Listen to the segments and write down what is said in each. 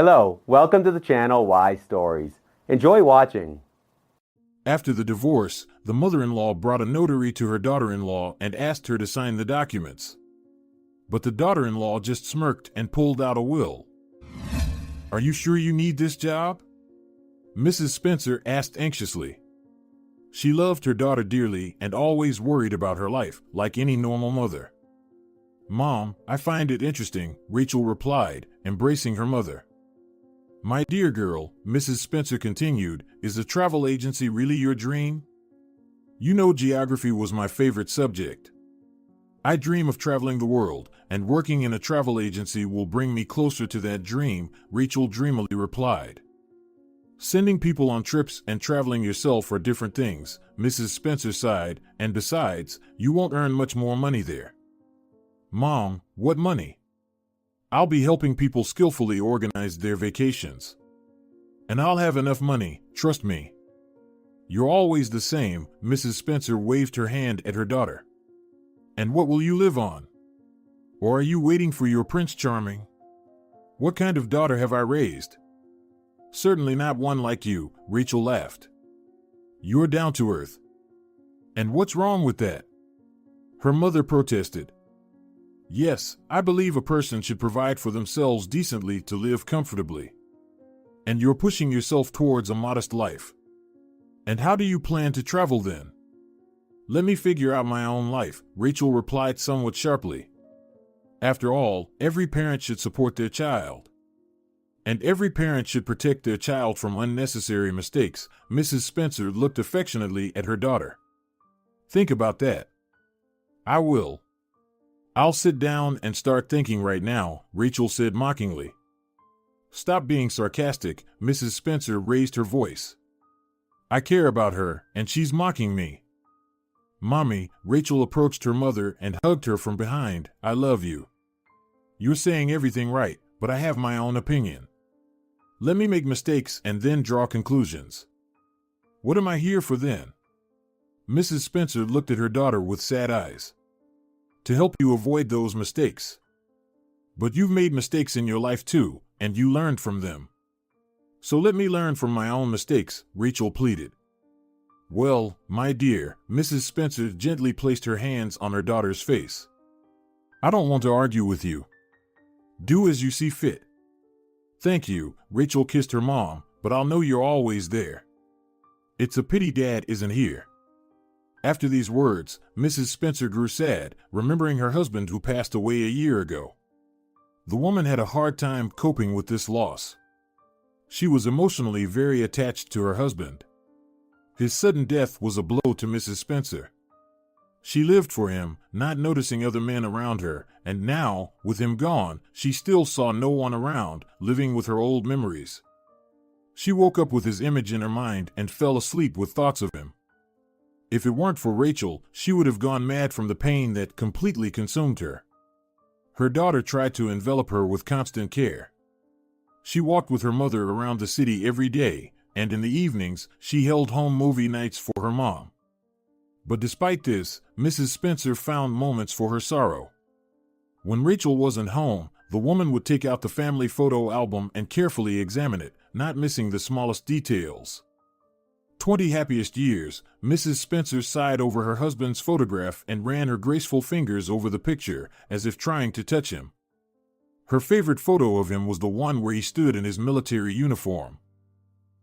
Hello, welcome to the channel Why Stories. Enjoy watching. After the divorce, the mother-in-law brought a notary to her daughter-in-law and asked her to sign the documents. But the daughter-in-law just smirked and pulled out a will. "Are you sure you need this job?" Mrs. Spencer asked anxiously. She loved her daughter dearly and always worried about her life, like any normal mother. "Mom, I find it interesting," Rachel replied, embracing her mother. "My dear girl," Mrs. Spencer continued, "is a travel agency really your dream? You know geography was my favorite subject. I dream of traveling the world, and working in a travel agency will bring me closer to that dream," Rachel dreamily replied. "Sending people on trips and traveling yourself are different things," Mrs. Spencer sighed, "and besides, you won't earn much more money there." "Mom, what money? I'll be helping people skillfully organize their vacations. And I'll have enough money, trust me." "You're always the same," Mrs. Spencer waved her hand at her daughter. "And what will you live on? Or are you waiting for your Prince Charming? What kind of daughter have I raised?" "Certainly not one like you," Rachel laughed. "You're down to earth." "And what's wrong with that?" her mother protested. "Yes, I believe a person should provide for themselves decently to live comfortably. And you're pushing yourself towards a modest life. And how do you plan to travel then?" "Let me figure out my own life," Rachel replied somewhat sharply. After all, every parent should support their child. And every parent should protect their child from unnecessary mistakes. Mrs. Spencer looked affectionately at her daughter. "Think about that." "I will. I'll sit down and start thinking right now," Rachel said mockingly. "Stop being sarcastic," Mrs. Spencer raised her voice. "I care about her, and she's mocking me." "Mommy," Rachel approached her mother and hugged her from behind, "I love you. You're saying everything right, but I have my own opinion. Let me make mistakes and then draw conclusions. What am I here for then?" Mrs. Spencer looked at her daughter with sad eyes. "To help you avoid those mistakes. But you've made mistakes in your life too, and you learned from them. So let me learn from my own mistakes," Rachel pleaded. "Well, my dear," Mrs. Spencer gently placed her hands on her daughter's face. "I don't want to argue with you. Do as you see fit." "Thank you," Rachel kissed her mom, "but I'll know you're always there. It's a pity Dad isn't here." After these words, Mrs. Spencer grew sad, remembering her husband who passed away a year ago. The woman had a hard time coping with this loss. She was emotionally very attached to her husband. His sudden death was a blow to Mrs. Spencer. She lived for him, not noticing other men around her, and now, with him gone, she still saw no one around, living with her old memories. She woke up with his image in her mind and fell asleep with thoughts of him. If it weren't for Rachel, she would have gone mad from the pain that completely consumed her. Her daughter tried to envelop her with constant care. She walked with her mother around the city every day, and in the evenings, she held home movie nights for her mom. But despite this, Mrs. Spencer found moments for her sorrow. When Rachel wasn't home, the woman would take out the family photo album and carefully examine it, not missing the smallest details. 20 happiest years, Mrs. Spencer sighed over her husband's photograph and ran her graceful fingers over the picture, as if trying to touch him. Her favorite photo of him was the one where he stood in his military uniform.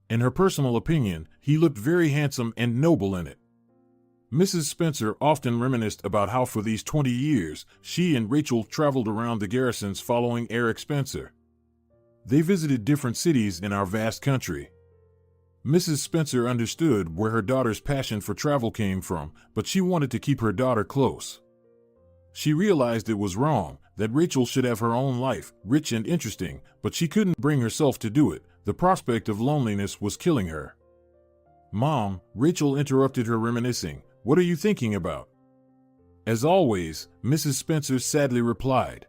In her personal opinion, he looked very handsome and noble in it. Mrs. Spencer often reminisced about how for these 20 years, she and Rachel traveled around the garrisons following Eric Spencer. They visited different cities in our vast country. Mrs. Spencer understood where her daughter's passion for travel came from, but she wanted to keep her daughter close. She realized it was wrong, that Rachel should have her own life, rich and interesting, but she couldn't bring herself to do it. The prospect of loneliness was killing her. "Mom," Rachel interrupted her reminiscing, "what are you thinking about?" "As always," Mrs. Spencer sadly replied.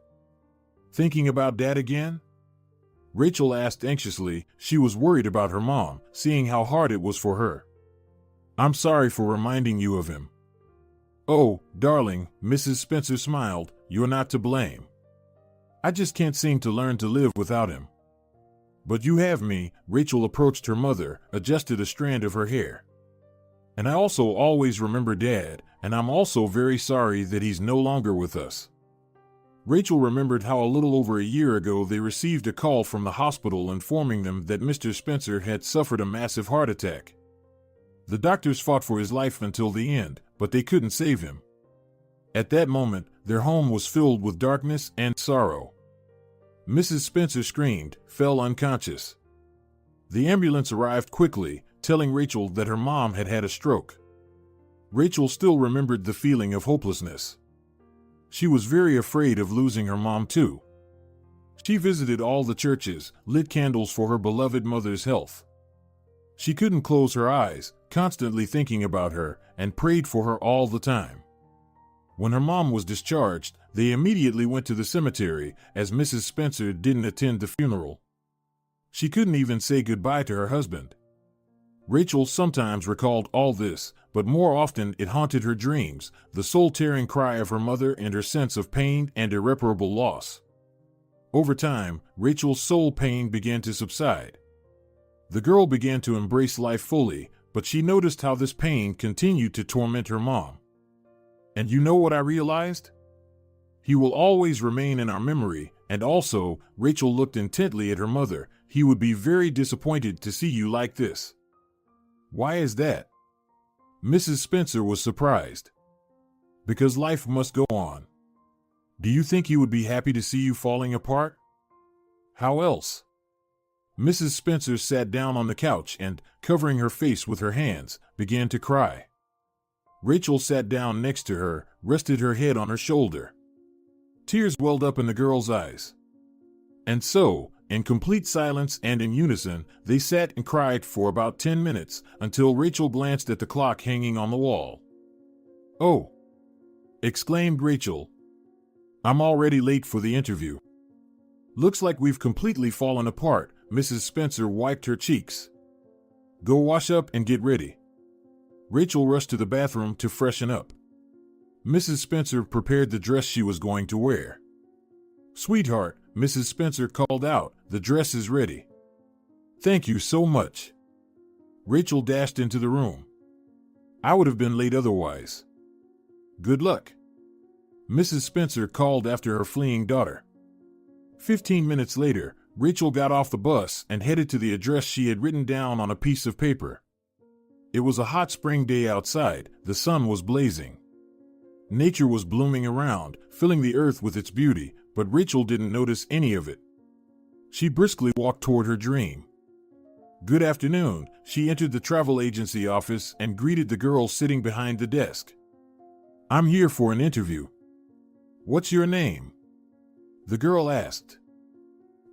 "Thinking about Dad again?" Rachel asked anxiously. She was worried about her mom, seeing how hard it was for her. "I'm sorry for reminding you of him." "Oh, darling," Mrs. Spencer smiled, "you're not to blame. I just can't seem to learn to live without him." But you have me, Rachel approached her mother, adjusted a strand of her hair. And I also always remember Dad, and I'm also very sorry that he's no longer with us. Rachel remembered how a little over a year ago they received a call from the hospital informing them that Mr. Spencer had suffered a massive heart attack. The doctors fought for his life until the end, but they couldn't save him. At that moment, their home was filled with darkness and sorrow. Mrs. Spencer screamed, fell unconscious. The ambulance arrived quickly, telling Rachel that her mom had had a stroke. Rachel still remembered the feeling of hopelessness. She was very afraid of losing her mom too. She visited all the churches, lit candles for her beloved mother's health. She couldn't close her eyes, constantly thinking about her, and prayed for her all the time. When her mom was discharged, they immediately went to the cemetery, as Mrs. Spencer didn't attend the funeral. She couldn't even say goodbye to her husband. Rachel sometimes recalled all this, but more often it haunted her dreams, the soul-tearing cry of her mother and her sense of pain and irreparable loss. Over time, Rachel's soul pain began to subside. The girl began to embrace life fully, but she noticed how this pain continued to torment her mom. And you know what I realized? He will always remain in our memory, and also, Rachel looked intently at her mother, he would be very disappointed to see you like this. Why is that? Mrs. Spencer was surprised. Because life must go on. Do you think he would be happy to see you falling apart? How else? Mrs. Spencer sat down on the couch and, covering her face with her hands, began to cry. Rachel sat down next to her, rested her head on her shoulder. Tears welled up in the girl's eyes. And so, in complete silence and in unison, they sat and cried for about 10 minutes, until Rachel glanced at the clock hanging on the wall. "Oh!" exclaimed Rachel. "I'm already late for the interview." "Looks like we've completely fallen apart," Mrs. Spencer wiped her cheeks. "Go wash up and get ready." Rachel rushed to the bathroom to freshen up. Mrs. Spencer prepared the dress she was going to wear. "Sweetheart," Mrs. Spencer called out, "the dress is ready." "Thank you so much." Rachel dashed into the room. "I would have been late otherwise." "Good luck," Mrs. Spencer called after her fleeing daughter. 15 minutes later, Rachel got off the bus and headed to the address she had written down on a piece of paper. It was a hot spring day outside, the sun was blazing. Nature was blooming around, filling the earth with its beauty, but Rachel didn't notice any of it. She briskly walked toward her dream. "Good afternoon," she entered the travel agency office and greeted the girl sitting behind the desk. "I'm here for an interview." "What's your name?" the girl asked.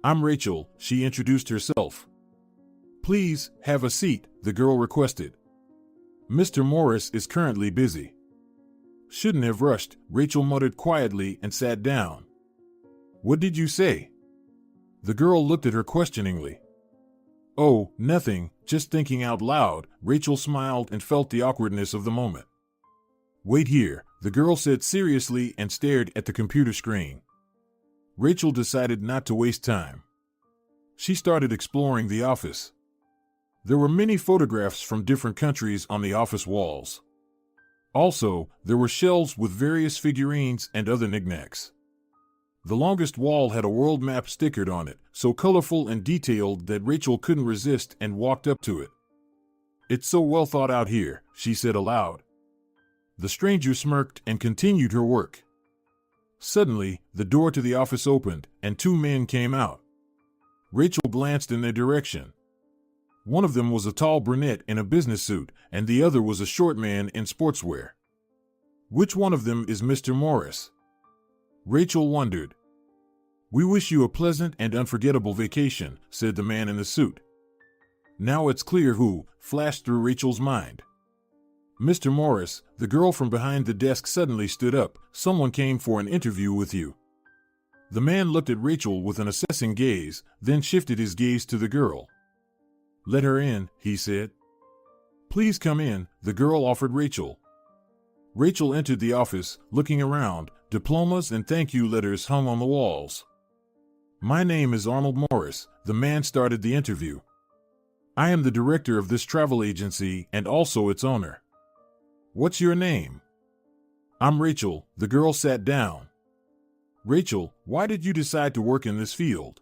"I'm Rachel," she introduced herself. "Please, have a seat," the girl requested. "Mr. Morris is currently busy." "Shouldn't have rushed," Rachel muttered quietly and sat down. "What did you say?" The girl looked at her questioningly. "Oh, nothing, just thinking out loud," Rachel smiled and felt the awkwardness of the moment. "Wait here," the girl said seriously and stared at the computer screen. Rachel decided not to waste time. She started exploring the office. There were many photographs from different countries on the office walls. Also, there were shelves with various figurines and other knickknacks. The longest wall had a world map stickered on it, so colorful and detailed that Rachel couldn't resist and walked up to it. "It's so well thought out here," she said aloud. The stranger smirked and continued her work. Suddenly, the door to the office opened, and two men came out. Rachel glanced in their direction. One of them was a tall brunette in a business suit, and the other was a short man in sportswear. Which one of them is Mr. Morris? Rachel wondered. "We wish you a pleasant and unforgettable vacation," said the man in the suit. "Now it's clear who," flashed through Rachel's mind. "Mr. Morris," the girl from behind the desk suddenly stood up, "someone came for an interview with you." The man looked at Rachel with an assessing gaze, then shifted his gaze to the girl. "Let her in," he said. "Please come in," the girl offered Rachel. Rachel entered the office, looking around. Diplomas and thank you letters hung on the walls. "My name is Arnold Morris," the man started the interview. I am the director of this travel agency and also its owner. What's your name? I'm Rachel. The girl sat down. Rachel, why did you decide to work in this field?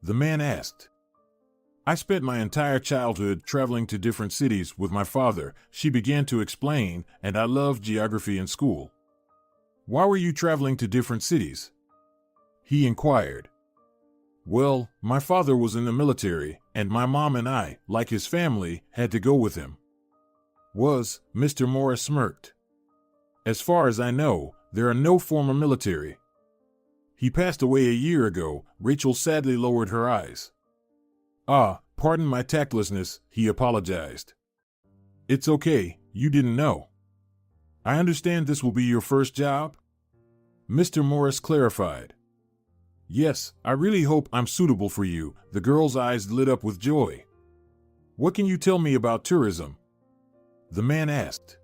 The man asked. I spent my entire childhood traveling to different cities with my father, she began to explain, and I loved geography in school. Why were you traveling to different cities? He inquired. Well, my father was in the military, and my mom and I, like his family, had to go with him. Mr. Morris smirked. As far as I know, there are no former military. He passed away a year ago. Rachel sadly lowered her eyes. Pardon my tactlessness, he apologized. It's okay, you didn't know. I understand this will be your first job? Mr. Morris clarified. Yes, I really hope I'm suitable for you. The girl's eyes lit up with joy. What can you tell me about tourism? The man asked.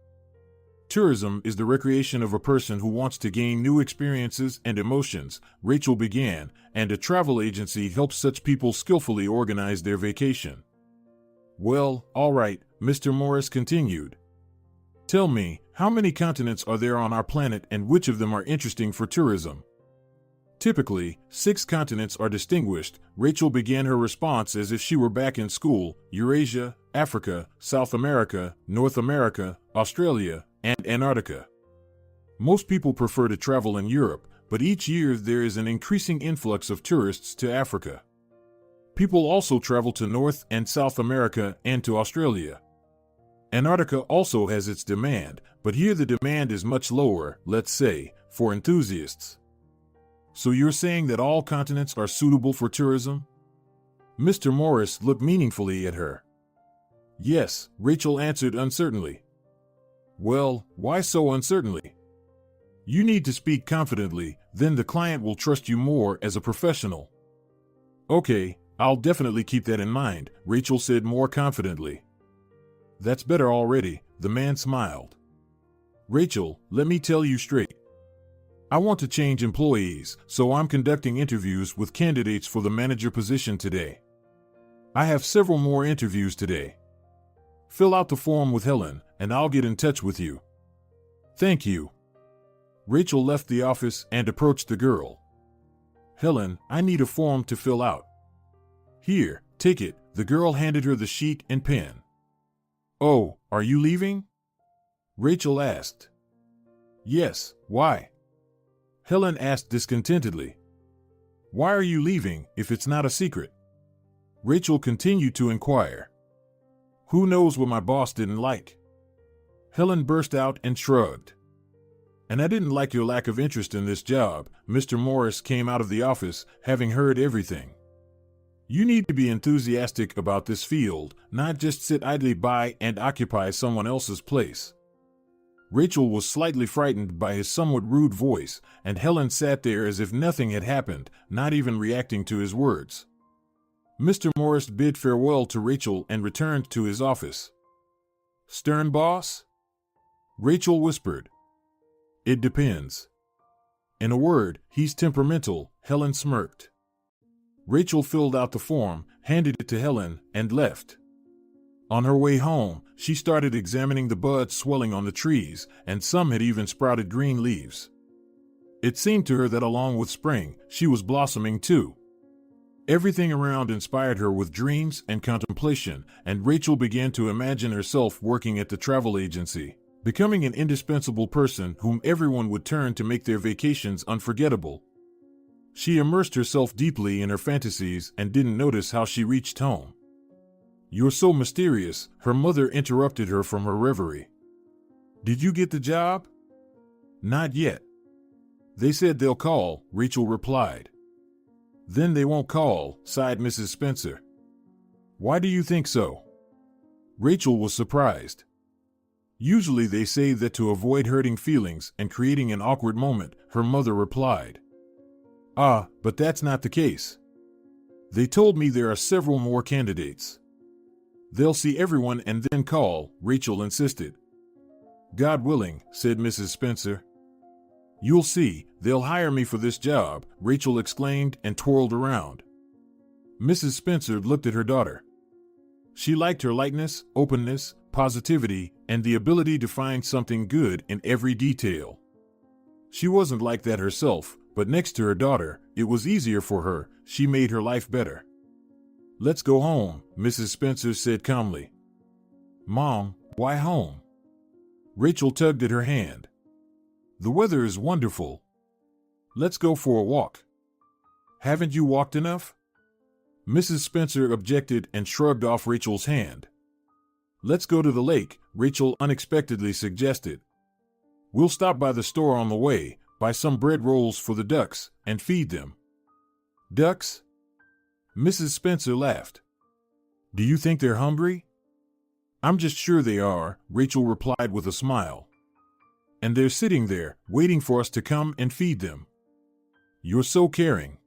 Tourism is the recreation of a person who wants to gain new experiences and emotions, Rachel began, and a travel agency helps such people skillfully organize their vacation. Well, all right, Mr. Morris continued. Tell me, how many continents are there on our planet and which of them are interesting for tourism? Typically, 6 continents are distinguished. Rachel began her response as if she were back in school: Eurasia, Africa, South America, North America, Australia, and Antarctica. Most people prefer to travel in Europe, but each year there is an increasing influx of tourists to Africa. People also travel to North and South America and to Australia. Antarctica also has its demand, but here the demand is much lower, let's say, for enthusiasts. So you're saying that all continents are suitable for tourism? Mr. Morris looked meaningfully at her. Yes, Rachel answered uncertainly. Well, why so uncertainly? You need to speak confidently, then the client will trust you more as a professional. Okay, I'll definitely keep that in mind, Rachel said more confidently. That's better already, the man smiled. Rachel, let me tell you straight. I want to change employees, so I'm conducting interviews with candidates for the manager position today. I have several more interviews today. Fill out the form with Helen, and I'll get in touch with you. Thank you. Rachel left the office and approached the girl. Helen, I need a form to fill out. Here, take it. The girl handed her the sheet and pen. Oh, are you leaving? Rachel asked. Yes, why? Helen asked discontentedly. Why are you leaving, if it's not a secret? Rachel continued to inquire. Who knows what my boss didn't like? Helen burst out and shrugged. And I didn't like your lack of interest in this job. Mr. Morris came out of the office, having heard everything. You need to be enthusiastic about this field, not just sit idly by and occupy someone else's place. Rachel was slightly frightened by his somewhat rude voice, and Helen sat there as if nothing had happened, not even reacting to his words. Mr. Morris bid farewell to Rachel and returned to his office. Stern boss? Rachel whispered. It depends. In a word, he's temperamental, Helen smirked. Rachel filled out the form, handed it to Helen, and left. On her way home, she started examining the buds swelling on the trees, and some had even sprouted green leaves. It seemed to her that along with spring, she was blossoming too. Everything around inspired her with dreams and contemplation, and Rachel began to imagine herself working at the travel agency, becoming an indispensable person whom everyone would turn to make their vacations unforgettable. She immersed herself deeply in her fantasies and didn't notice how she reached home. You're so mysterious, her mother interrupted her from her reverie. Did you get the job? Not yet. They said they'll call, Rachel replied. Then they won't call, sighed Mrs. Spencer. Why do you think so? Rachel was surprised. Usually they say that to avoid hurting feelings and creating an awkward moment, her mother replied. But that's not the case. They told me there are several more candidates. They'll see everyone and then call, Rachel insisted. God willing, said Mrs. Spencer. You'll see, they'll hire me for this job, Rachel exclaimed and twirled around. Mrs. Spencer looked at her daughter. She liked her lightness, openness, positivity, and the ability to find something good in every detail. She wasn't like that herself, but next to her daughter, it was easier for her. She made her life better. "Let's go home," Mrs. Spencer said calmly. "Mom, why home?" Rachel tugged at her hand. "The weather is wonderful. Let's go for a walk." "Haven't you walked enough?" Mrs. Spencer objected and shrugged off Rachel's hand. "Let's go to the lake," Rachel unexpectedly suggested. "We'll stop by the store on the way, buy some bread rolls for the ducks, and feed them." "Ducks?" Mrs. Spencer laughed. "Do you think they're hungry?" "I'm just sure they are," Rachel replied with a smile. "And they're sitting there, waiting for us to come and feed them." "You're so caring."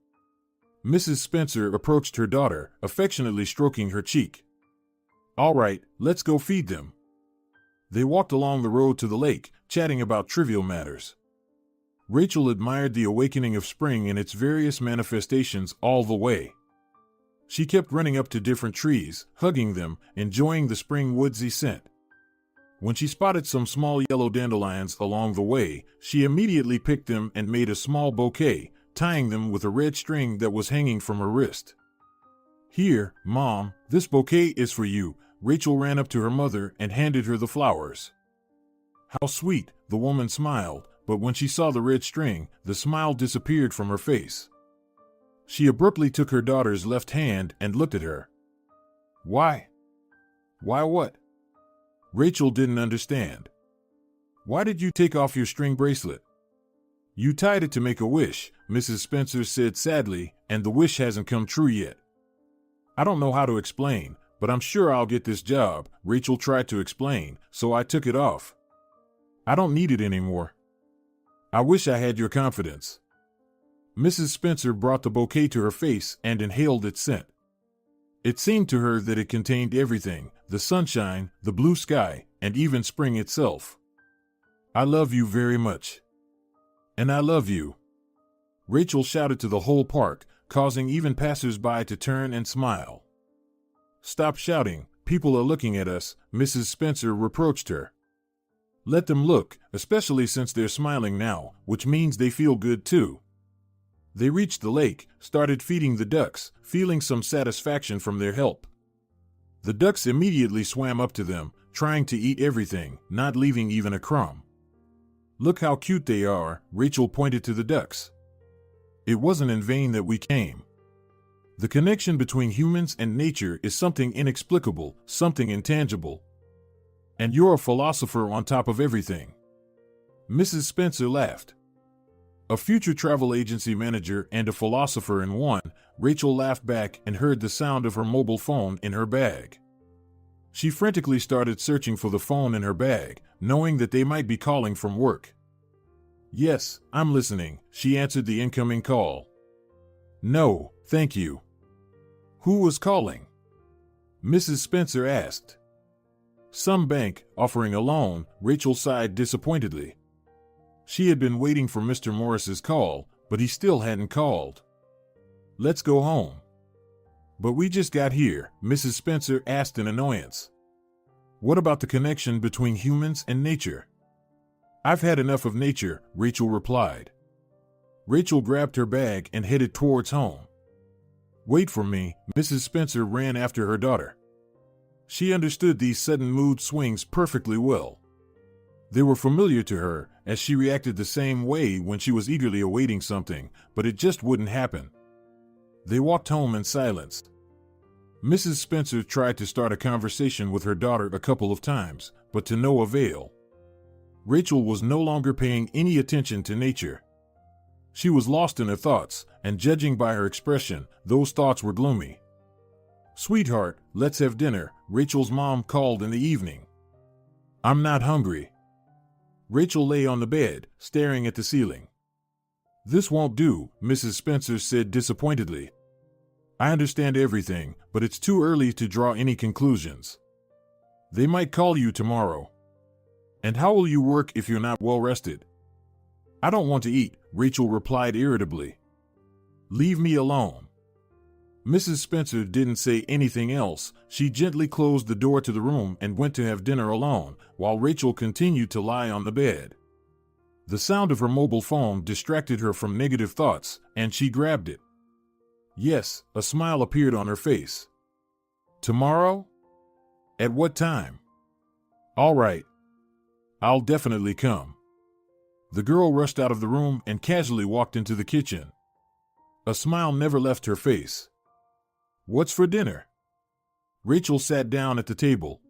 Mrs. Spencer approached her daughter, affectionately stroking her cheek. "All right, let's go feed them." They walked along the road to the lake, chatting about trivial matters. Rachel admired the awakening of spring in its various manifestations all the way. She kept running up to different trees, hugging them, enjoying the spring woodsy scent. When she spotted some small yellow dandelions along the way, she immediately picked them and made a small bouquet, tying them with a red string that was hanging from her wrist. "Here, Mom, this bouquet is for you." Rachel ran up to her mother and handed her the flowers. "How sweet," the woman smiled, but when she saw the red string, the smile disappeared from her face. She abruptly took her daughter's left hand and looked at her. "Why?" "Why what?" Rachel didn't understand. "Why did you take off your string bracelet?" "You tied it to make a wish," Mrs. Spencer said sadly, "and the wish hasn't come true yet." "I don't know how to explain, but I'm sure I'll get this job," Rachel tried to explain, "so I took it off. I don't need it anymore. I wish I had your confidence." Mrs. Spencer brought the bouquet to her face and inhaled its scent. It seemed to her that it contained everything: the sunshine, the blue sky, and even spring itself. "I love you very much." "And I love you," Rachel shouted to the whole park, causing even passers-by to turn and smile. "Stop shouting, people are looking at us," Mrs. Spencer reproached her. "Let them look, especially since they're smiling now, which means they feel good too." They reached the lake, started feeding the ducks, feeling some satisfaction from their help. The ducks immediately swam up to them, trying to eat everything, not leaving even a crumb. "Look how cute they are," Rachel pointed to the ducks. "It wasn't in vain that we came. The connection between humans and nature is something inexplicable, something intangible. And you're a philosopher on top of everything." Mrs. Spencer laughed. A future travel agency manager and a philosopher in one, Rachel laughed back and heard the sound of her mobile phone in her bag. She frantically started searching for the phone in her bag, knowing that they might be calling from work. "Yes, I'm listening," she answered the incoming call. "No, thank you." "Who was calling?" Mrs. Spencer asked. "Some bank, offering a loan," Rachel sighed disappointedly. She had been waiting for Mr. Morris's call, but he still hadn't called. "Let's go home." "But we just got here," Mrs. Spencer asked in annoyance. "What about the connection between humans and nature?" "I've had enough of nature," Rachel replied. Rachel grabbed her bag and headed towards home. "Wait for me," Mrs. Spencer ran after her daughter. She understood these sudden mood swings perfectly well. They were familiar to her, as she reacted the same way when she was eagerly awaiting something, but it just wouldn't happen. They walked home in silence. Mrs. Spencer tried to start a conversation with her daughter a couple of times, but to no avail. Rachel was no longer paying any attention to nature. She was lost in her thoughts, and judging by her expression, those thoughts were gloomy. "Sweetheart, let's have dinner," Rachel's mom called in the evening. "I'm not hungry." Rachel lay on the bed, staring at the ceiling. "This won't do," Mrs. Spencer said disappointedly. "I understand everything, but it's too early to draw any conclusions. They might call you tomorrow. And how will you work if you're not well rested?" "I don't want to eat," Rachel replied irritably. "Leave me alone." Mrs. Spencer didn't say anything else. She gently closed the door to the room and went to have dinner alone, while Rachel continued to lie on the bed. The sound of her mobile phone distracted her from negative thoughts, and she grabbed it. Yes, a smile appeared on her face. Tomorrow? At what time? All right. I'll definitely come. The girl rushed out of the room and casually walked into the kitchen. A smile never left her face. What's for dinner? Rachel sat down at the table.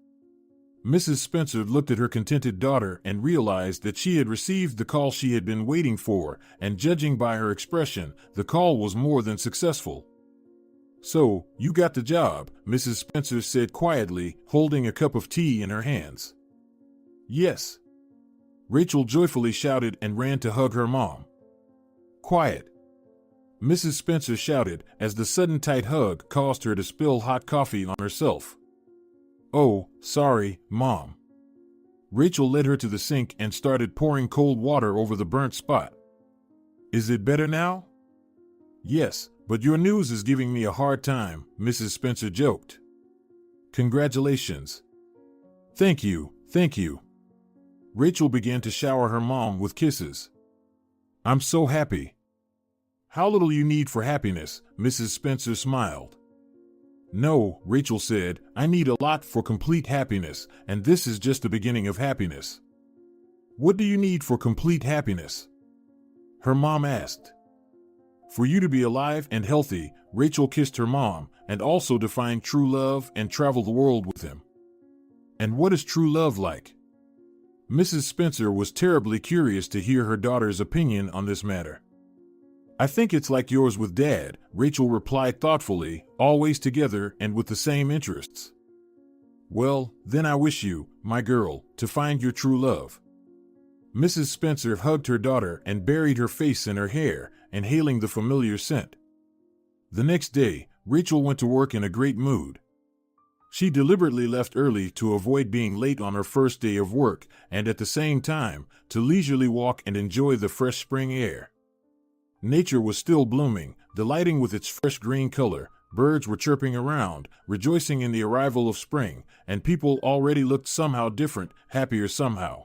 Mrs. Spencer looked at her contented daughter and realized that she had received the call she had been waiting for, and judging by her expression, the call was more than successful. So, you got the job, Mrs. Spencer said quietly, holding a cup of tea in her hands. Yes. Rachel joyfully shouted and ran to hug her mom. Quiet. Mrs. Spencer shouted as the sudden tight hug caused her to spill hot coffee on herself. Oh, sorry, Mom. Rachel led her to the sink and started pouring cold water over the burnt spot. Is it better now? Yes, but your news is giving me a hard time, Mrs. Spencer joked. Congratulations. Thank you, thank you. Rachel began to shower her mom with kisses. I'm so happy. How little you need for happiness, Mrs. Spencer smiled. No, Rachel said, I need a lot for complete happiness, and this is just the beginning of happiness. What do you need for complete happiness? Her mom asked. For you to be alive and healthy, Rachel kissed her mom, and also to find true love and travel the world with him. And what is true love like? Mrs. Spencer was terribly curious to hear her daughter's opinion on this matter. I think it's like yours with Dad, Rachel replied thoughtfully, always together and with the same interests. Well, then I wish you, my girl, to find your true love. Mrs. Spencer hugged her daughter and buried her face in her hair, inhaling the familiar scent. The next day, Rachel went to work in a great mood. She deliberately left early to avoid being late on her first day of work, and at the same time, to leisurely walk and enjoy the fresh spring air. Nature was still blooming, delighting with its fresh green color. Birds were chirping around, rejoicing in the arrival of spring, and people already looked somehow different, happier somehow.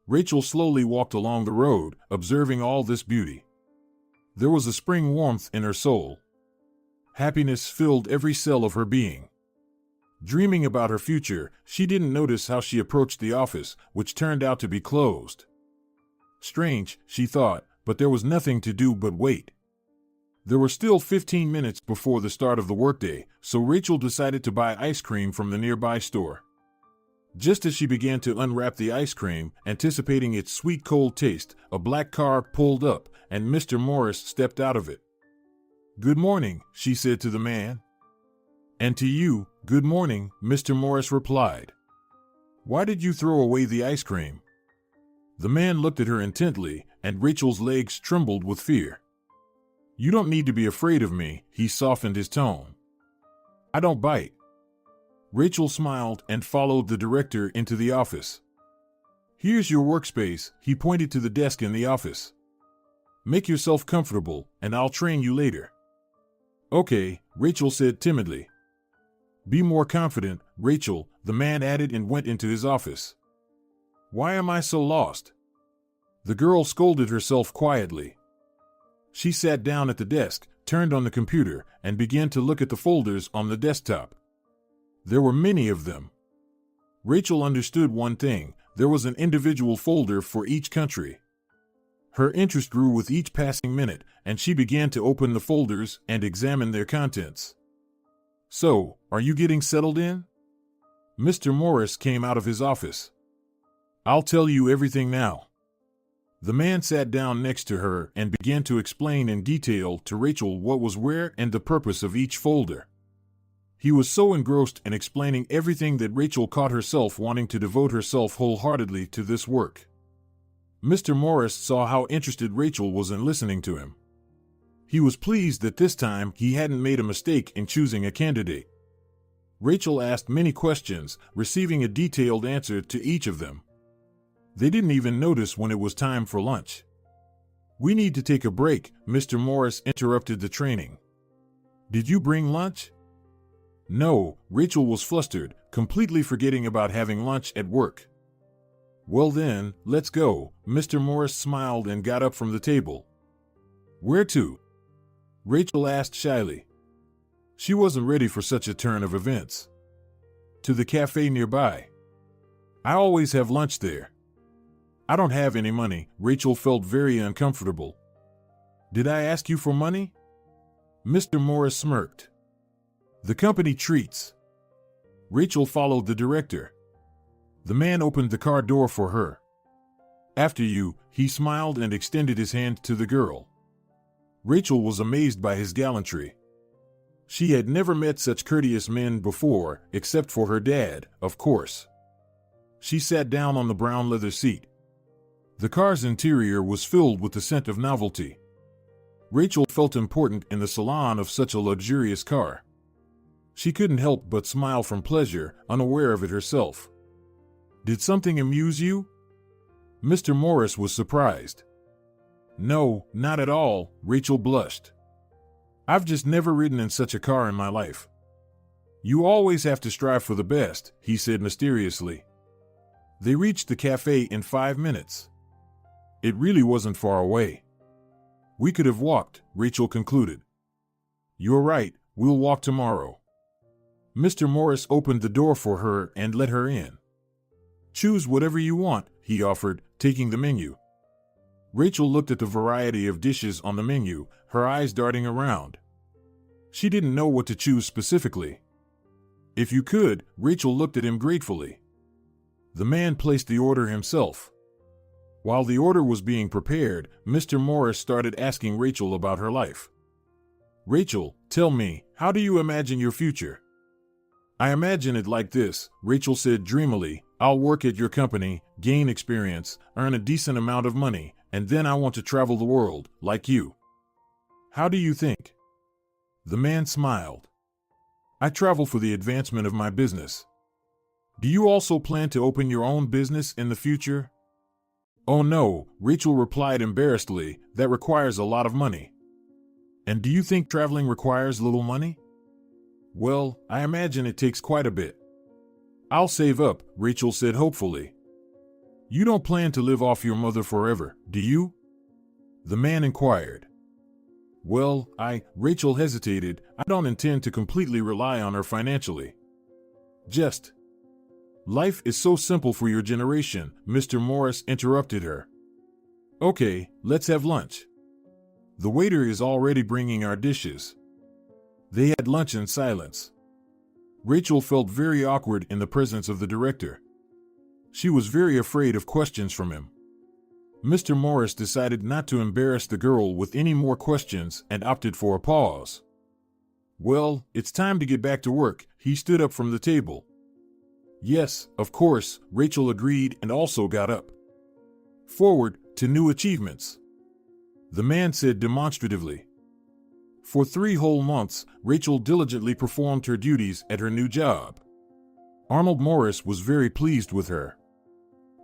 Rachel slowly walked along the road, observing all this beauty. There was a spring warmth in her soul. Happiness filled every cell of her being. Dreaming about her future, she didn't notice how she approached the office, which turned out to be closed. Strange, she thought, but there was nothing to do but wait. There were still 15 minutes before the start of the workday, so Rachel decided to buy ice cream from the nearby store. Just as she began to unwrap the ice cream, anticipating its sweet cold taste, a black car pulled up, and Mr. Morris stepped out of it. Good morning, she said to the man. And to you, good morning, Mr. Morris replied. Why did you throw away the ice cream? The man looked at her intently, and Rachel's legs trembled with fear. You don't need to be afraid of me, he softened his tone. I don't bite. Rachel smiled and followed the director into the office. Here's your workspace, he pointed to the desk in the office. Make yourself comfortable, and I'll train you later. Okay, Rachel said timidly. Be more confident, Rachel, the man added and went into his office. Why am I so lost? The girl scolded herself quietly. She sat down at the desk, turned on the computer, and began to look at the folders on the desktop. There were many of them. Rachel understood one thing: there was an individual folder for each country. Her interest grew with each passing minute, and she began to open the folders and examine their contents. So, are you getting settled in? Mr. Morris came out of his office. I'll tell you everything now. The man sat down next to her and began to explain in detail to Rachel what was where and the purpose of each folder. He was so engrossed in explaining everything that Rachel caught herself wanting to devote herself wholeheartedly to this work. Mr. Morris saw how interested Rachel was in listening to him. He was pleased that this time he hadn't made a mistake in choosing a candidate. Rachel asked many questions, receiving a detailed answer to each of them. They didn't even notice when it was time for lunch. We need to take a break, Mr. Morris interrupted the training. Did you bring lunch? No, Rachel was flustered, completely forgetting about having lunch at work. Well then, let's go. Mr. Morris smiled and got up from the table. Where to? Rachel asked shyly. She wasn't ready for such a turn of events. To the cafe nearby. I always have lunch there. I don't have any money. Rachel felt very uncomfortable. Did I ask you for money? Mr. Morris smirked. The company treats. Rachel followed the director. The man opened the car door for her. After you, he smiled and extended his hand to the girl. Rachel was amazed by his gallantry. She had never met such courteous men before, except for her dad, of course. She sat down on the brown leather seat. The car's interior was filled with the scent of novelty. Rachel felt important in the salon of such a luxurious car. She couldn't help but smile from pleasure, unaware of it herself. Did something amuse you? Mr. Morris was surprised. No, not at all, Rachel blushed. I've just never ridden in such a car in my life. You always have to strive for the best, he said mysteriously. They reached the cafe in 5 minutes. It really wasn't far away. We could have walked, Rachel concluded. You're right, we'll walk tomorrow. Mr. Morris opened the door for her and let her in. Choose whatever you want, he offered, taking the menu. Rachel looked at the variety of dishes on the menu, her eyes darting around. She didn't know what to choose specifically. If you could, Rachel looked at him gratefully. The man placed the order himself. While the order was being prepared, Mr. Morris started asking Rachel about her life. Rachel, tell me, how do you imagine your future? I imagine it like this, Rachel said dreamily. I'll work at your company, gain experience, earn a decent amount of money, and then I want to travel the world, like you. How do you think? The man smiled. I travel for the advancement of my business. Do you also plan to open your own business in the future? Oh no, Rachel replied embarrassedly, that requires a lot of money. And do you think traveling requires little money? Well, I imagine it takes quite a bit. I'll save up, Rachel said hopefully. You don't plan to live off your mother forever, do you? The man inquired. Well, Rachel hesitated, I don't intend to completely rely on her financially. Just. Life is so simple for your generation, Mr. Morris interrupted her. Okay, let's have lunch. The waiter is already bringing our dishes. They had lunch in silence. Rachel felt very awkward in the presence of the director. She was very afraid of questions from him. Mr. Morris decided not to embarrass the girl with any more questions and opted for a pause. Well, it's time to get back to work, he stood up from the table. Yes, of course, Rachel agreed and also got up. Forward, to new achievements. The man said demonstratively. For 3 whole months, Rachel diligently performed her duties at her new job. Arnold Morris was very pleased with her.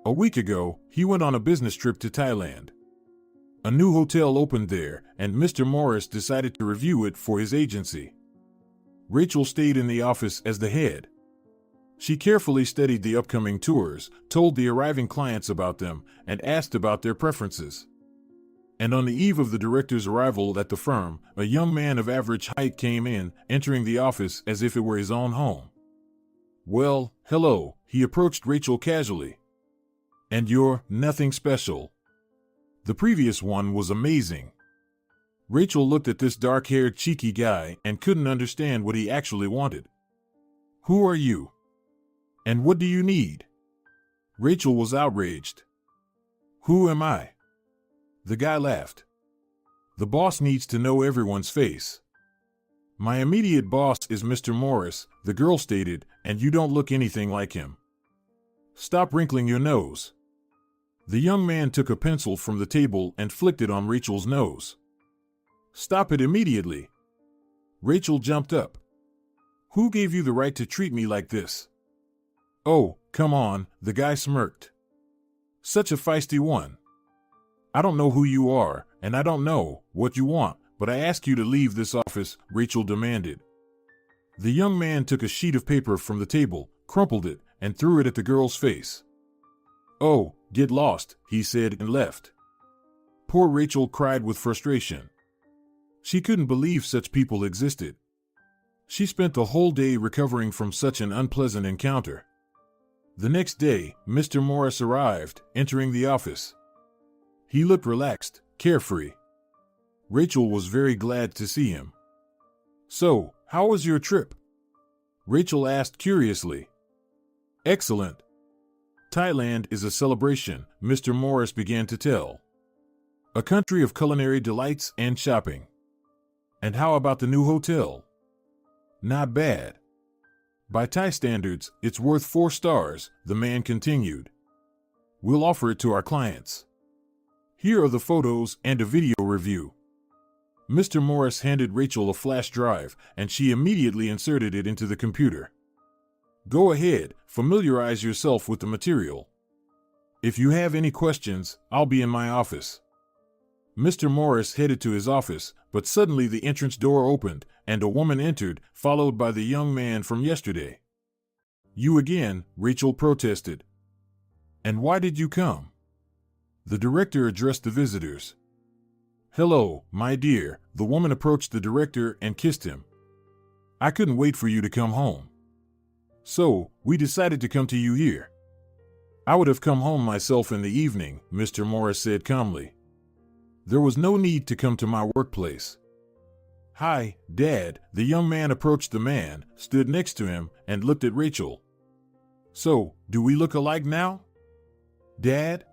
A week ago, he went on a business trip to Thailand. A new hotel opened there, and Mr. Morris decided to review it for his agency. Rachel stayed in the office as the head. She carefully studied the upcoming tours, told the arriving clients about them, and asked about their preferences. And on the eve of the director's arrival at the firm, a young man of average height came in, entering the office as if it were his own home. Well, hello, he approached Rachel casually. And you're nothing special. The previous one was amazing. Rachel looked at this dark-haired cheeky guy and couldn't understand what he actually wanted. Who are you? And what do you need? Rachel was outraged. Who am I? The guy laughed. The boss needs to know everyone's face. My immediate boss is Mr. Morris, the girl stated, and you don't look anything like him. Stop wrinkling your nose. The young man took a pencil from the table and flicked it on Rachel's nose. Stop it immediately. Rachel jumped up. Who gave you the right to treat me like this? Oh, come on, the guy smirked. Such a feisty one. I don't know who you are, and I don't know what you want, but I ask you to leave this office," Rachel demanded. The young man took a sheet of paper from the table, crumpled it, and threw it at the girl's face. "Oh, get lost," he said and left. Poor Rachel cried with frustration. She couldn't believe such people existed. She spent the whole day recovering from such an unpleasant encounter. The next day, Mr. Morris arrived, entering the office. He looked relaxed, carefree. Rachel was very glad to see him. "So, how was your trip?" Rachel asked curiously. "Excellent. Thailand is a celebration," Mr. Morris began to tell. "A country of culinary delights and shopping. And how about the new hotel?" "Not bad. By Thai standards, it's worth 4 stars, the man continued. "We'll offer it to our clients. Here are the photos and a video review." Mr. Morris handed Rachel a flash drive, and she immediately inserted it into the computer. "Go ahead, familiarize yourself with the material. If you have any questions, I'll be in my office." Mr. Morris headed to his office, but suddenly the entrance door opened, and a woman entered, followed by the young man from yesterday. "You again," Rachel protested. "And why did you come?" The director addressed the visitors. "Hello, my dear," the woman approached the director and kissed him. "I couldn't wait for you to come home. So, we decided to come to you here." "I would have come home myself in the evening," Mr. Morris said calmly. "There was no need to come to my workplace." "Hi, Dad," the young man approached the man, stood next to him, and looked at Rachel. "So, do we look alike now?" "Dad?"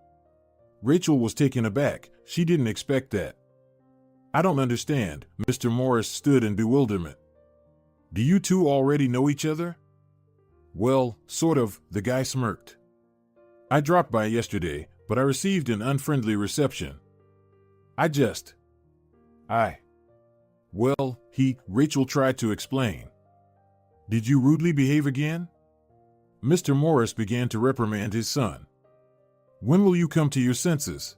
Rachel was taken aback. She didn't expect that. "I don't understand." Mr. Morris stood in bewilderment. "Do you two already know each other?" "Well, sort of," the guy smirked. "I dropped by yesterday, but I received an unfriendly reception. Rachel tried to explain. "Did you rudely behave again?" Mr. Morris began to reprimand his son. "When will you come to your senses?"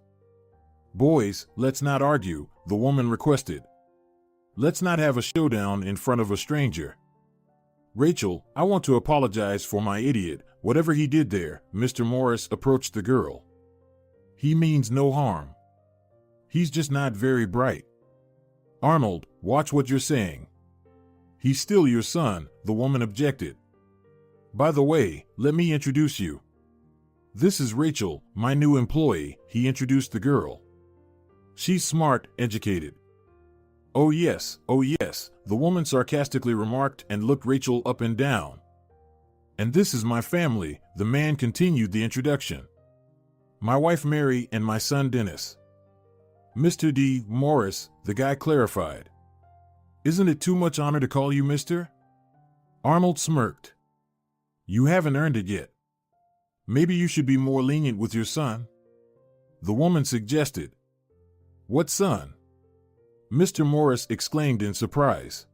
"Boys, let's not argue," the woman requested. "Let's not have a showdown in front of a stranger." "Rachel, I want to apologize for my idiot, whatever he did there." Mr. Morris approached the girl. "He means no harm. He's just not very bright." "Arnold, watch what you're saying." "He's still your son," the woman objected. "By the way, let me introduce you. This is Rachel, my new employee," he introduced the girl. "She's smart, educated." Oh yes, the woman sarcastically remarked and looked Rachel up and down. "And this is my family," the man continued the introduction. "My wife Mary and my son Dennis." "Mr. D. Morris," the guy clarified. "Isn't it too much honor to call you Mr.?" Arnold smirked. "You haven't earned it yet. Maybe you should be more lenient with your son," the woman suggested. "What son?" Mr. Morris exclaimed in surprise.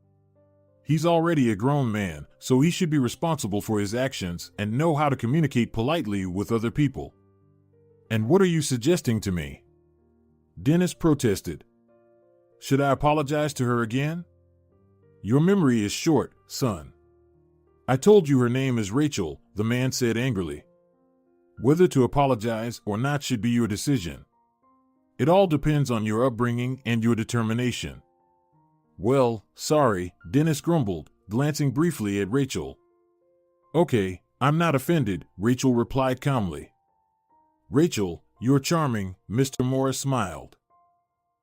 "He's already a grown man, so he should be responsible for his actions and know how to communicate politely with other people." "And what are you suggesting to me?" Dennis protested. "Should I apologize to her again?" "Your memory is short, son. I told you her name is Rachel," the man said angrily. "Whether to apologize or not should be your decision. It all depends on your upbringing and your determination." "Well, sorry," Dennis grumbled, glancing briefly at Rachel. "Okay, I'm not offended," Rachel replied calmly. "Rachel, you're charming," Mr. Morris smiled.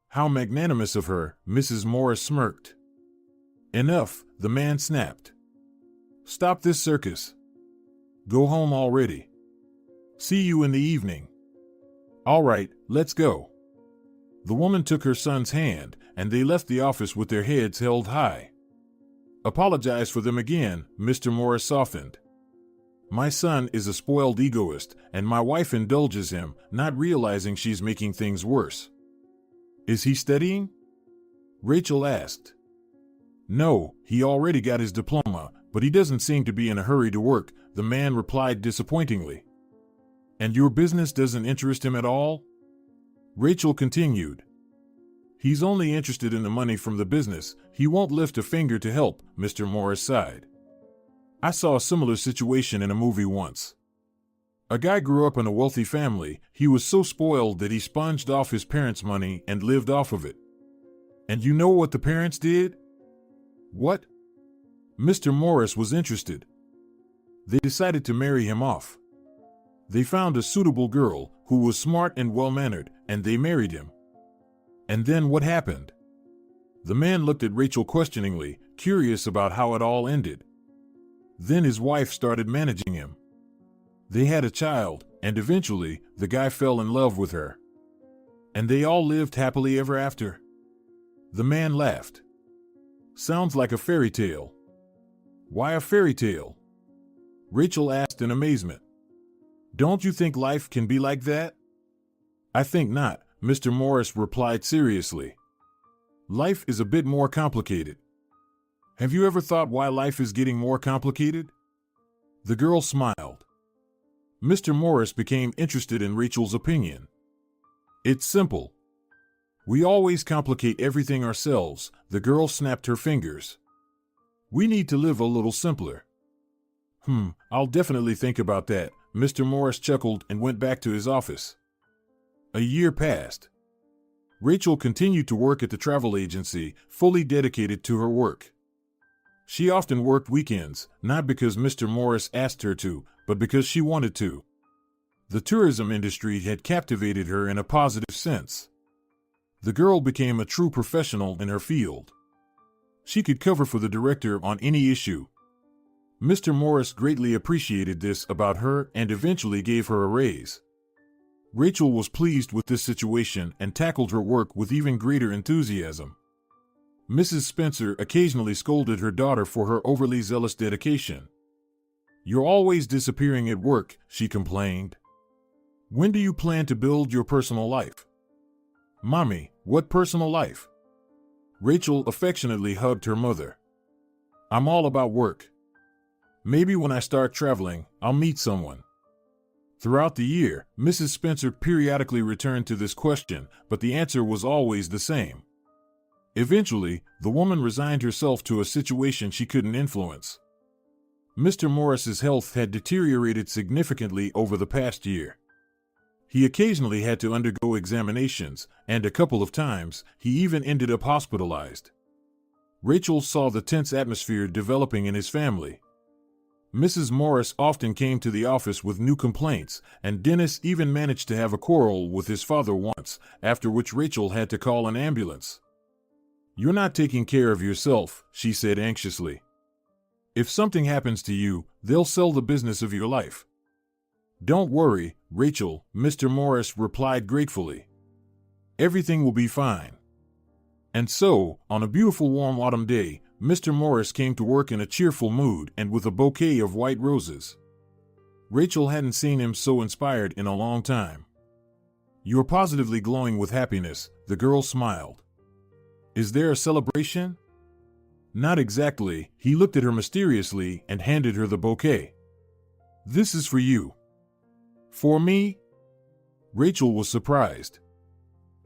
"How magnanimous of her," Mrs. Morris smirked. "Enough," the man snapped. "Stop this circus. Go home already. See you in the evening." "All right, let's go." The woman took her son's hand, and they left the office with their heads held high. "Apologize for them again," Mr. Morris softened. "My son is a spoiled egoist, and my wife indulges him, not realizing she's making things worse." "Is he studying?" Rachel asked. "No, he already got his diploma, but he doesn't seem to be in a hurry to work," the man replied disappointingly. "And your business doesn't interest him at all?" Rachel continued. He's only interested in the money from the business. He won't lift a finger to help, Mr. Morris sighed. I saw a similar situation in a movie once. A guy grew up in a wealthy family. He was so spoiled that he sponged off his parents' money and lived off of it. And you know what the parents did? What? Mr. Morris was interested. They decided to marry him off. They found a suitable girl who was smart and well-mannered, and they married him. And then what happened? The man looked at Rachel questioningly, curious about how it all ended. Then his wife started managing him. They had a child, and eventually, the guy fell in love with her. And they all lived happily ever after. The man laughed. Sounds like a fairy tale. Why a fairy tale? Rachel asked in amazement. Don't you think life can be like that? I think not, Mr. Morris replied seriously. Life is a bit more complicated. Have you ever thought why life is getting more complicated? The girl smiled. Mr. Morris became interested in Rachel's opinion. It's simple. We always complicate everything ourselves, the girl snapped her fingers. We need to live a little simpler. I'll definitely think about that, Mr. Morris chuckled and went back to his office. A year passed. Rachel continued to work at the travel agency, fully dedicated to her work. She often worked weekends, not because Mr. Morris asked her to, but because she wanted to. The tourism industry had captivated her in a positive sense. The girl became a true professional in her field. She could cover for the director on any issue. Mr. Morris greatly appreciated this about her and eventually gave her a raise. Rachel was pleased with this situation and tackled her work with even greater enthusiasm. Mrs. Spencer occasionally scolded her daughter for her overly zealous dedication. You're always disappearing at work, she complained. When do you plan to build your personal life? Mommy, what personal life? Rachel affectionately hugged her mother. I'm all about work. Maybe when I start traveling, I'll meet someone. Throughout the year, Mrs. Spencer periodically returned to this question, but the answer was always the same. Eventually, the woman resigned herself to a situation she couldn't influence. Mr. Morris's health had deteriorated significantly over the past year. He occasionally had to undergo examinations, and a couple of times, he even ended up hospitalized. Rachel saw the tense atmosphere developing in his family. Mrs. Morris often came to the office with new complaints, and Dennis even managed to have a quarrel with his father once, after which Rachel had to call an ambulance. You're not taking care of yourself, she said anxiously. If something happens to you, they'll sell the business of your life. Don't worry, Rachel, Mr. Morris replied gratefully. Everything will be fine. And so, on a beautiful warm autumn day, Mr. Morris came to work in a cheerful mood and with a bouquet of white roses. Rachel hadn't seen him so inspired in a long time. You're positively glowing with happiness, the girl smiled. Is there a celebration? Not exactly, he looked at her mysteriously and handed her the bouquet. This is for you. For me? Rachel was surprised.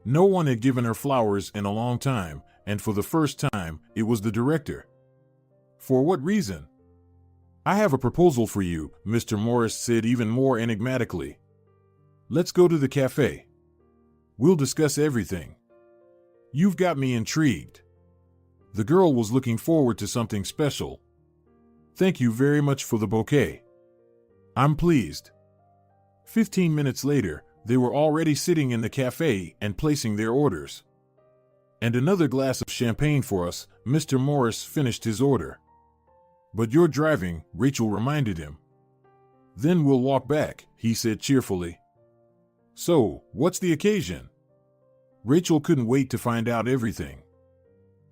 No one had given her flowers in a long time, and for the first time, it was the director. For what reason? I have a proposal for you, Mr. Morris said even more enigmatically. Let's go to the cafe. We'll discuss everything. You've got me intrigued. The girl was looking forward to something special. Thank you very much for the bouquet. I'm pleased. 15 minutes later, they were already sitting in the cafe and placing their orders. And another glass of champagne for us, Mr. Morris finished his order. But you're driving, Rachel reminded him. Then we'll walk back, he said cheerfully. So, what's the occasion? Rachel couldn't wait to find out everything.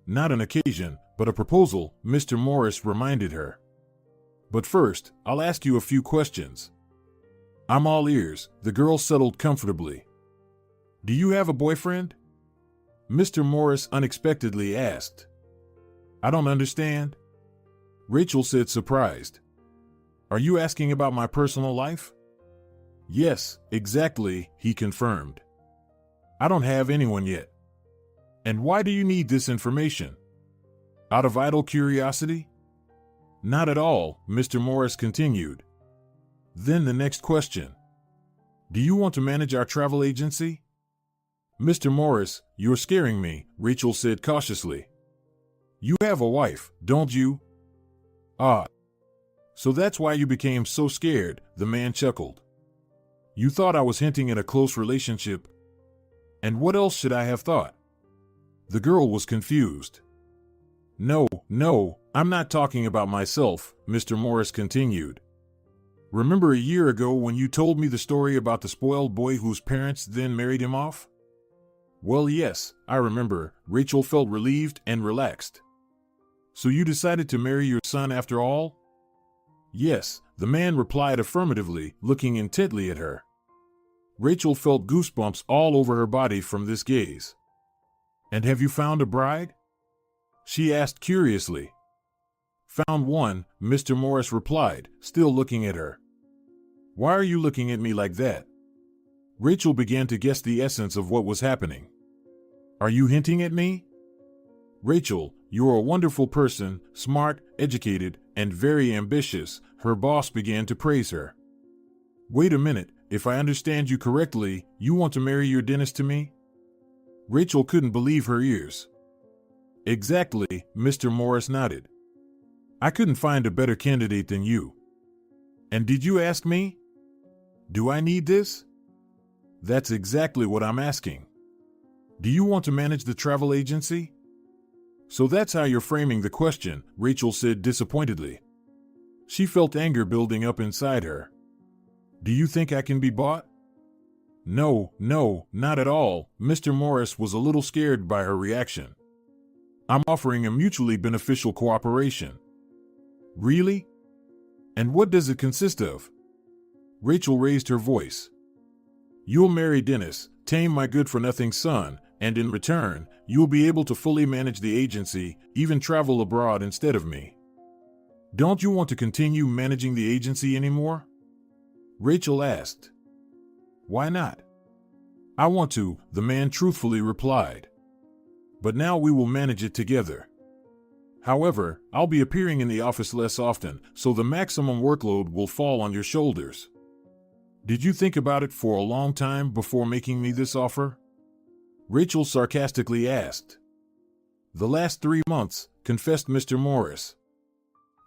Not an occasion, but a proposal, Mr. Morris reminded her. But first, I'll ask you a few questions. I'm all ears, the girl settled comfortably. Do you have a boyfriend? Mr. Morris unexpectedly asked. I don't understand. Rachel said surprised. Are you asking about my personal life? Yes, exactly, he confirmed. I don't have anyone yet. And why do you need this information? Out of idle curiosity? Not at all, Mr. Morris continued. Then the next question. Do you want to manage our travel agency? Mr. Morris, you're scaring me, Rachel said cautiously. You have a wife, don't you? Ah. So that's why you became so scared, the man chuckled. You thought I was hinting at a close relationship? And what else should I have thought? The girl was confused. No, I'm not talking about myself, Mr. Morris continued. Remember a year ago when you told me the story about the spoiled boy whose parents then married him off? Well, yes, I remember. Rachel felt relieved and relaxed. So you decided to marry your son after all? Yes, the man replied affirmatively, looking intently at her. Rachel felt goosebumps all over her body from this gaze. And have you found a bride? She asked curiously. Found one, Mr. Morris replied, still looking at her. Why are you looking at me like that? Rachel began to guess the essence of what was happening. Are you hinting at me? Rachel, you're a wonderful person, smart, educated, and very ambitious, her boss began to praise her. Wait a minute, if I understand you correctly, you want to marry your dentist to me? Rachel couldn't believe her ears. Exactly, Mr. Morris nodded. I couldn't find a better candidate than you. And did you ask me? Do I need this? That's exactly what I'm asking. Do you want to manage the travel agency? So that's how you're framing the question, Rachel said disappointedly. She felt anger building up inside her. Do you think I can be bought? No, not at all. Mr. Morris was a little scared by her reaction. I'm offering a mutually beneficial cooperation. Really? And what does it consist of? Rachel raised her voice. You'll marry Dennis, tame my good-for-nothing son, and in return, you'll be able to fully manage the agency, even travel abroad instead of me. Don't you want to continue managing the agency anymore? Rachel asked. Why not? I want to, the man truthfully replied. But now we will manage it together. However, I'll be appearing in the office less often, so the maximum workload will fall on your shoulders. Did you think about it for a long time before making me this offer? Rachel sarcastically asked. The last 3 months, confessed Mr. Morris.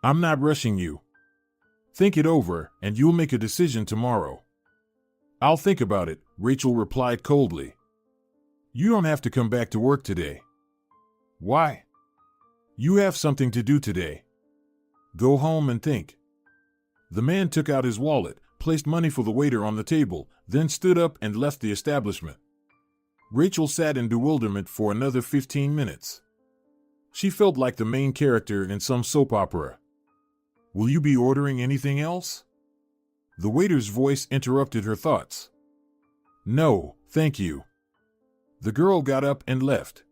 I'm not rushing you. Think it over, and you'll make a decision tomorrow. I'll think about it, Rachel replied coldly. You don't have to come back to work today. Why? You have something to do today. Go home and think. The man took out his wallet, placed money for the waiter on the table, then stood up and left the establishment. Rachel sat in bewilderment for another 15 minutes. She felt like the main character in some soap opera. Will you be ordering anything else? The waiter's voice interrupted her thoughts. No, thank you. The girl got up and left.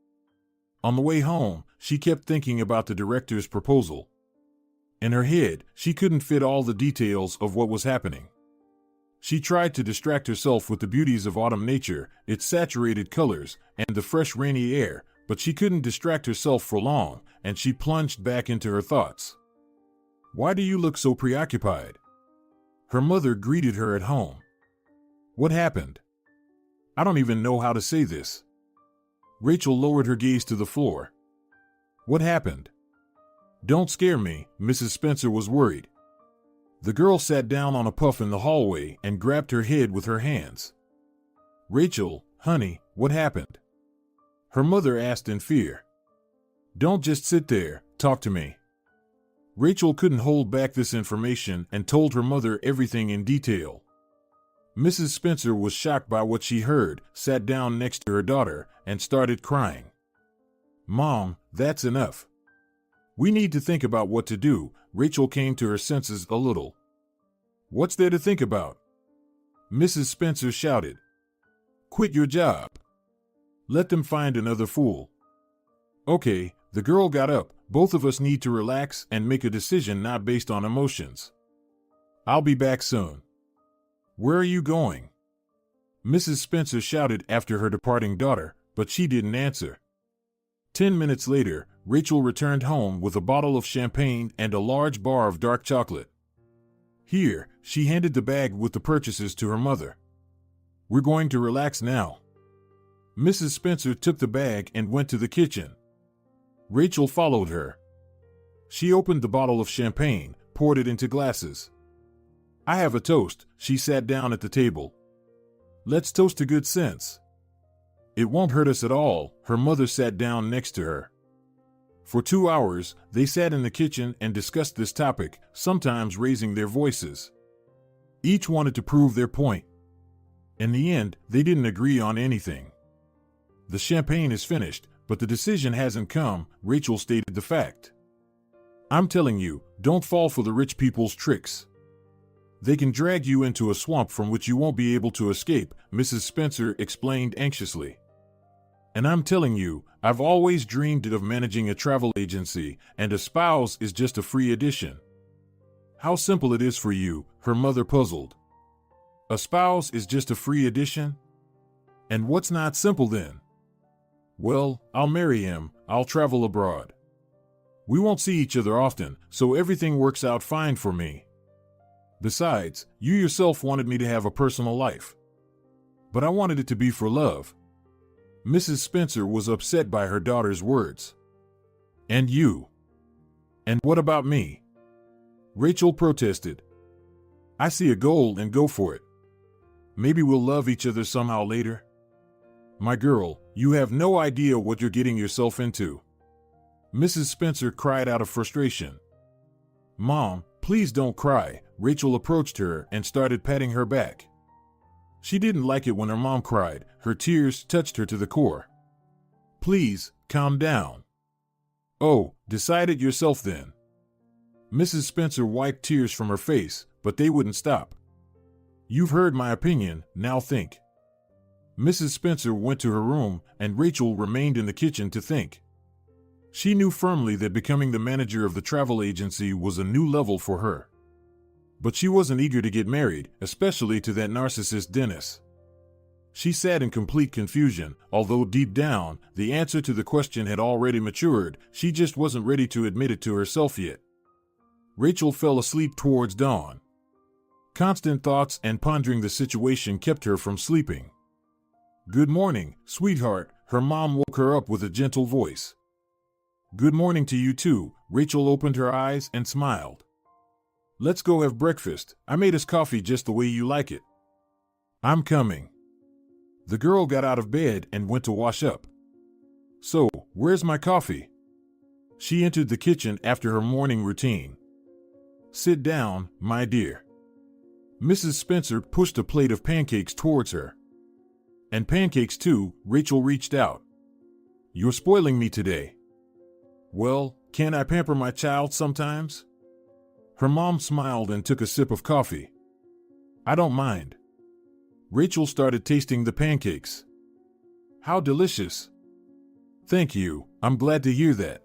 On the way home, she kept thinking about the director's proposal. In her head, she couldn't fit all the details of what was happening. She tried to distract herself with the beauties of autumn nature, its saturated colors, and the fresh rainy air, but she couldn't distract herself for long, and she plunged back into her thoughts. Why do you look so preoccupied? Her mother greeted her at home. What happened? I don't even know how to say this. Rachel lowered her gaze to the floor. What happened? Don't scare me, Mrs. Spencer was worried. The girl sat down on a puff in the hallway and grabbed her head with her hands. Rachel, honey, what happened? Her mother asked in fear. Don't just sit there, talk to me. Rachel couldn't hold back this information and told her mother everything in detail. Mrs. Spencer was shocked by what she heard, sat down next to her daughter, and started crying. Mom, that's enough. We need to think about what to do. Rachel came to her senses a little. What's there to think about? Mrs. Spencer shouted. Quit your job. Let them find another fool. Okay, the girl got up. Both of us need to relax and make a decision not based on emotions. I'll be back soon. Where are you going? Mrs. Spencer shouted after her departing daughter, but she didn't answer. 10 minutes later, Rachel returned home with a bottle of champagne and a large bar of dark chocolate. Here, she handed the bag with the purchases to her mother. "We're going to relax now." Mrs. Spencer took the bag and went to the kitchen. Rachel followed her. She opened the bottle of champagne, poured it into glasses. "I have a toast." She sat down at the table. "Let's toast to good sense." "It won't hurt us at all." Her mother sat down next to her. For 2 hours, they sat in the kitchen and discussed this topic, sometimes raising their voices. Each wanted to prove their point. In the end, they didn't agree on anything. "The champagne is finished, but the decision hasn't come," Rachel stated the fact. "I'm telling you, don't fall for the rich people's tricks. They can drag you into a swamp from which you won't be able to escape," Mrs. Spencer explained anxiously. "And I'm telling you, I've always dreamed of managing a travel agency, and a spouse is just a free addition." "How simple it is for you," her mother puzzled. "A spouse is just a free addition? And what's not simple then?" "Well, I'll marry him, I'll travel abroad. We won't see each other often, so everything works out fine for me. Besides, you yourself wanted me to have a personal life. But I wanted it to be for love." Mrs. Spencer was upset by her daughter's words. "And you? And what about me?" Rachel protested. "I see a goal and go for it. Maybe we'll love each other somehow later." "My girl, you have no idea what you're getting yourself into." Mrs. Spencer cried out of frustration. "Mom, please don't cry." Rachel approached her and started patting her back. She didn't like it when her mom cried. Her tears touched her to the core. "Please, calm down." "Oh, decide it yourself then." Mrs. Spencer wiped tears from her face, but they wouldn't stop. "You've heard my opinion, now think." Mrs. Spencer went to her room, and Rachel remained in the kitchen to think. She knew firmly that becoming the manager of the travel agency was a new level for her. But she wasn't eager to get married, especially to that narcissist Dennis. She sat in complete confusion, although deep down, the answer to the question had already matured. She just wasn't ready to admit it to herself yet. Rachel fell asleep towards dawn. Constant thoughts and pondering the situation kept her from sleeping. "Good morning, sweetheart," her mom woke her up with a gentle voice. "Good morning to you too." Rachel opened her eyes and smiled. "Let's go have breakfast. I made us coffee just the way you like it." "I'm coming." The girl got out of bed and went to wash up. "So, where's my coffee?" She entered the kitchen after her morning routine. "Sit down, my dear." Mrs. Spencer pushed a plate of pancakes towards her. "And pancakes too." Rachel reached out. "You're spoiling me today." "Well, can't I pamper my child sometimes?" Her mom smiled and took a sip of coffee. "I don't mind." Rachel started tasting the pancakes. "How delicious." "Thank you, I'm glad to hear that."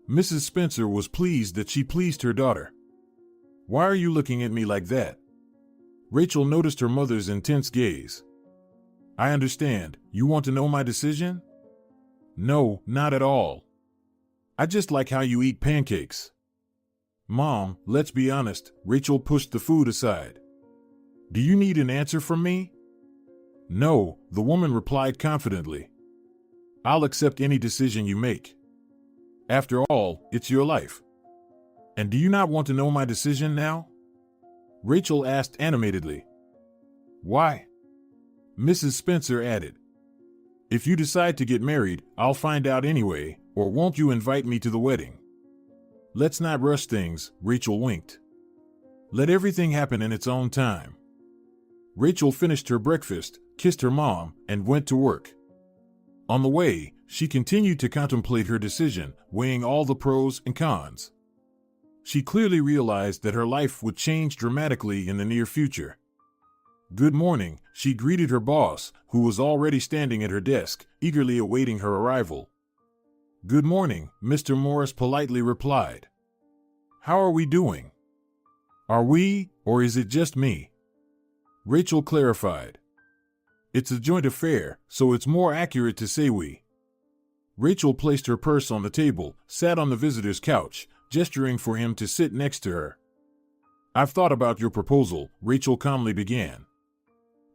Mrs. Spencer was pleased that she pleased her daughter. "Why are you looking at me like that?" Rachel noticed her mother's intense gaze. "I understand, you want to know my decision?" "No, not at all. I just like how you eat pancakes." "Mom, let's be honest." Rachel pushed the food aside. "Do you need an answer from me?" "No," the woman replied confidently. "I'll accept any decision you make. After all, it's your life." "And do you not want to know my decision now?" Rachel asked animatedly. "Why?" Mrs. Spencer added. "If you decide to get married, I'll find out anyway, or won't you invite me to the wedding?" "Let's not rush things," Rachel winked. "Let everything happen in its own time." Rachel finished her breakfast, kissed her mom, and went to work. On the way, she continued to contemplate her decision, weighing all the pros and cons. She clearly realized that her life would change dramatically in the near future. "Good morning," she greeted her boss, who was already standing at her desk, eagerly awaiting her arrival. "Good morning," Mr. Morris politely replied. "How are we doing?" "Are we, or is it just me?" Rachel clarified. "It's a joint affair, so it's more accurate to say we." Rachel placed her purse on the table, sat on the visitor's couch, gesturing for him to sit next to her. "I've thought about your proposal," Rachel calmly began.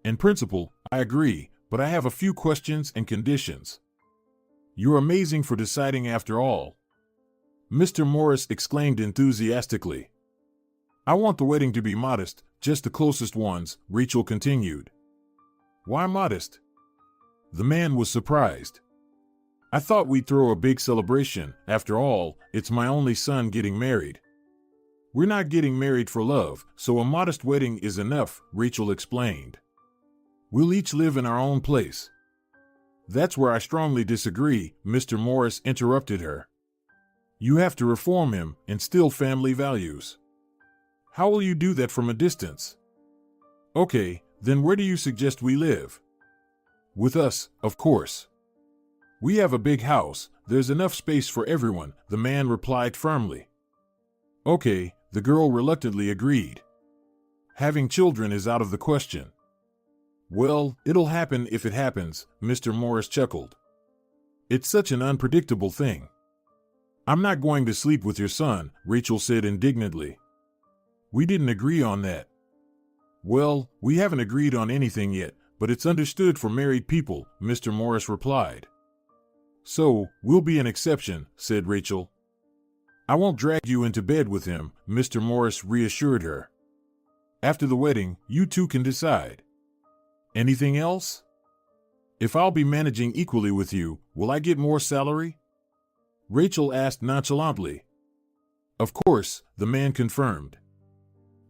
"In principle, I agree, but I have a few questions and conditions." "You're amazing for deciding after all," Mr. Morris exclaimed enthusiastically. "I want the wedding to be modest, just the closest ones," Rachel continued. "Why modest?" The man was surprised. "I thought we'd throw a big celebration. After all, it's my only son getting married." "We're not getting married for love, so a modest wedding is enough," Rachel explained. "We'll each live in our own place." "That's where I strongly disagree," Mr. Morris interrupted her. "You have to reform him, instill family values." "How will you do that from a distance?" "Okay, then where do you suggest we live?" "With us, of course. We have a big house, there's enough space for everyone," the man replied firmly. "Okay," the girl reluctantly agreed. "Having children is out of the question." "Well, it'll happen if it happens," Mr. Morris chuckled. "It's such an unpredictable thing." "I'm not going to sleep with your son," Rachel said indignantly. "We didn't agree on that." "Well, we haven't agreed on anything yet, but it's understood for married people," Mr. Morris replied. "So, we'll be an exception," said Rachel. "I won't drag you into bed with him," Mr. Morris reassured her. "After the wedding, you two can decide." "Anything else?" "If I'll be managing equally with you, will I get more salary?" Rachel asked nonchalantly. "Of course," the man confirmed.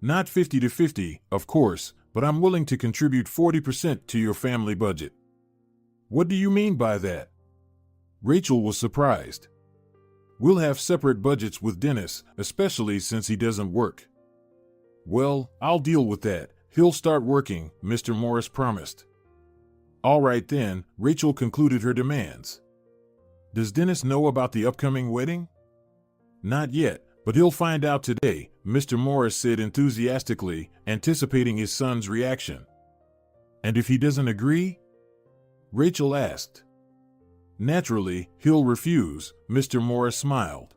"Not 50-50, of course, but I'm willing to contribute 40% to your family budget." "What do you mean by that?" Rachel was surprised. "We'll have separate budgets with Dennis, especially since he doesn't work." "Well, I'll deal with that. He'll start working," Mr. Morris promised. "All right then," Rachel concluded her demands. "Does Dennis know about the upcoming wedding?" "Not yet, but he'll find out today," Mr. Morris said enthusiastically, anticipating his son's reaction. "And if he doesn't agree?" Rachel asked. "Naturally, he'll refuse," Mr. Morris smiled.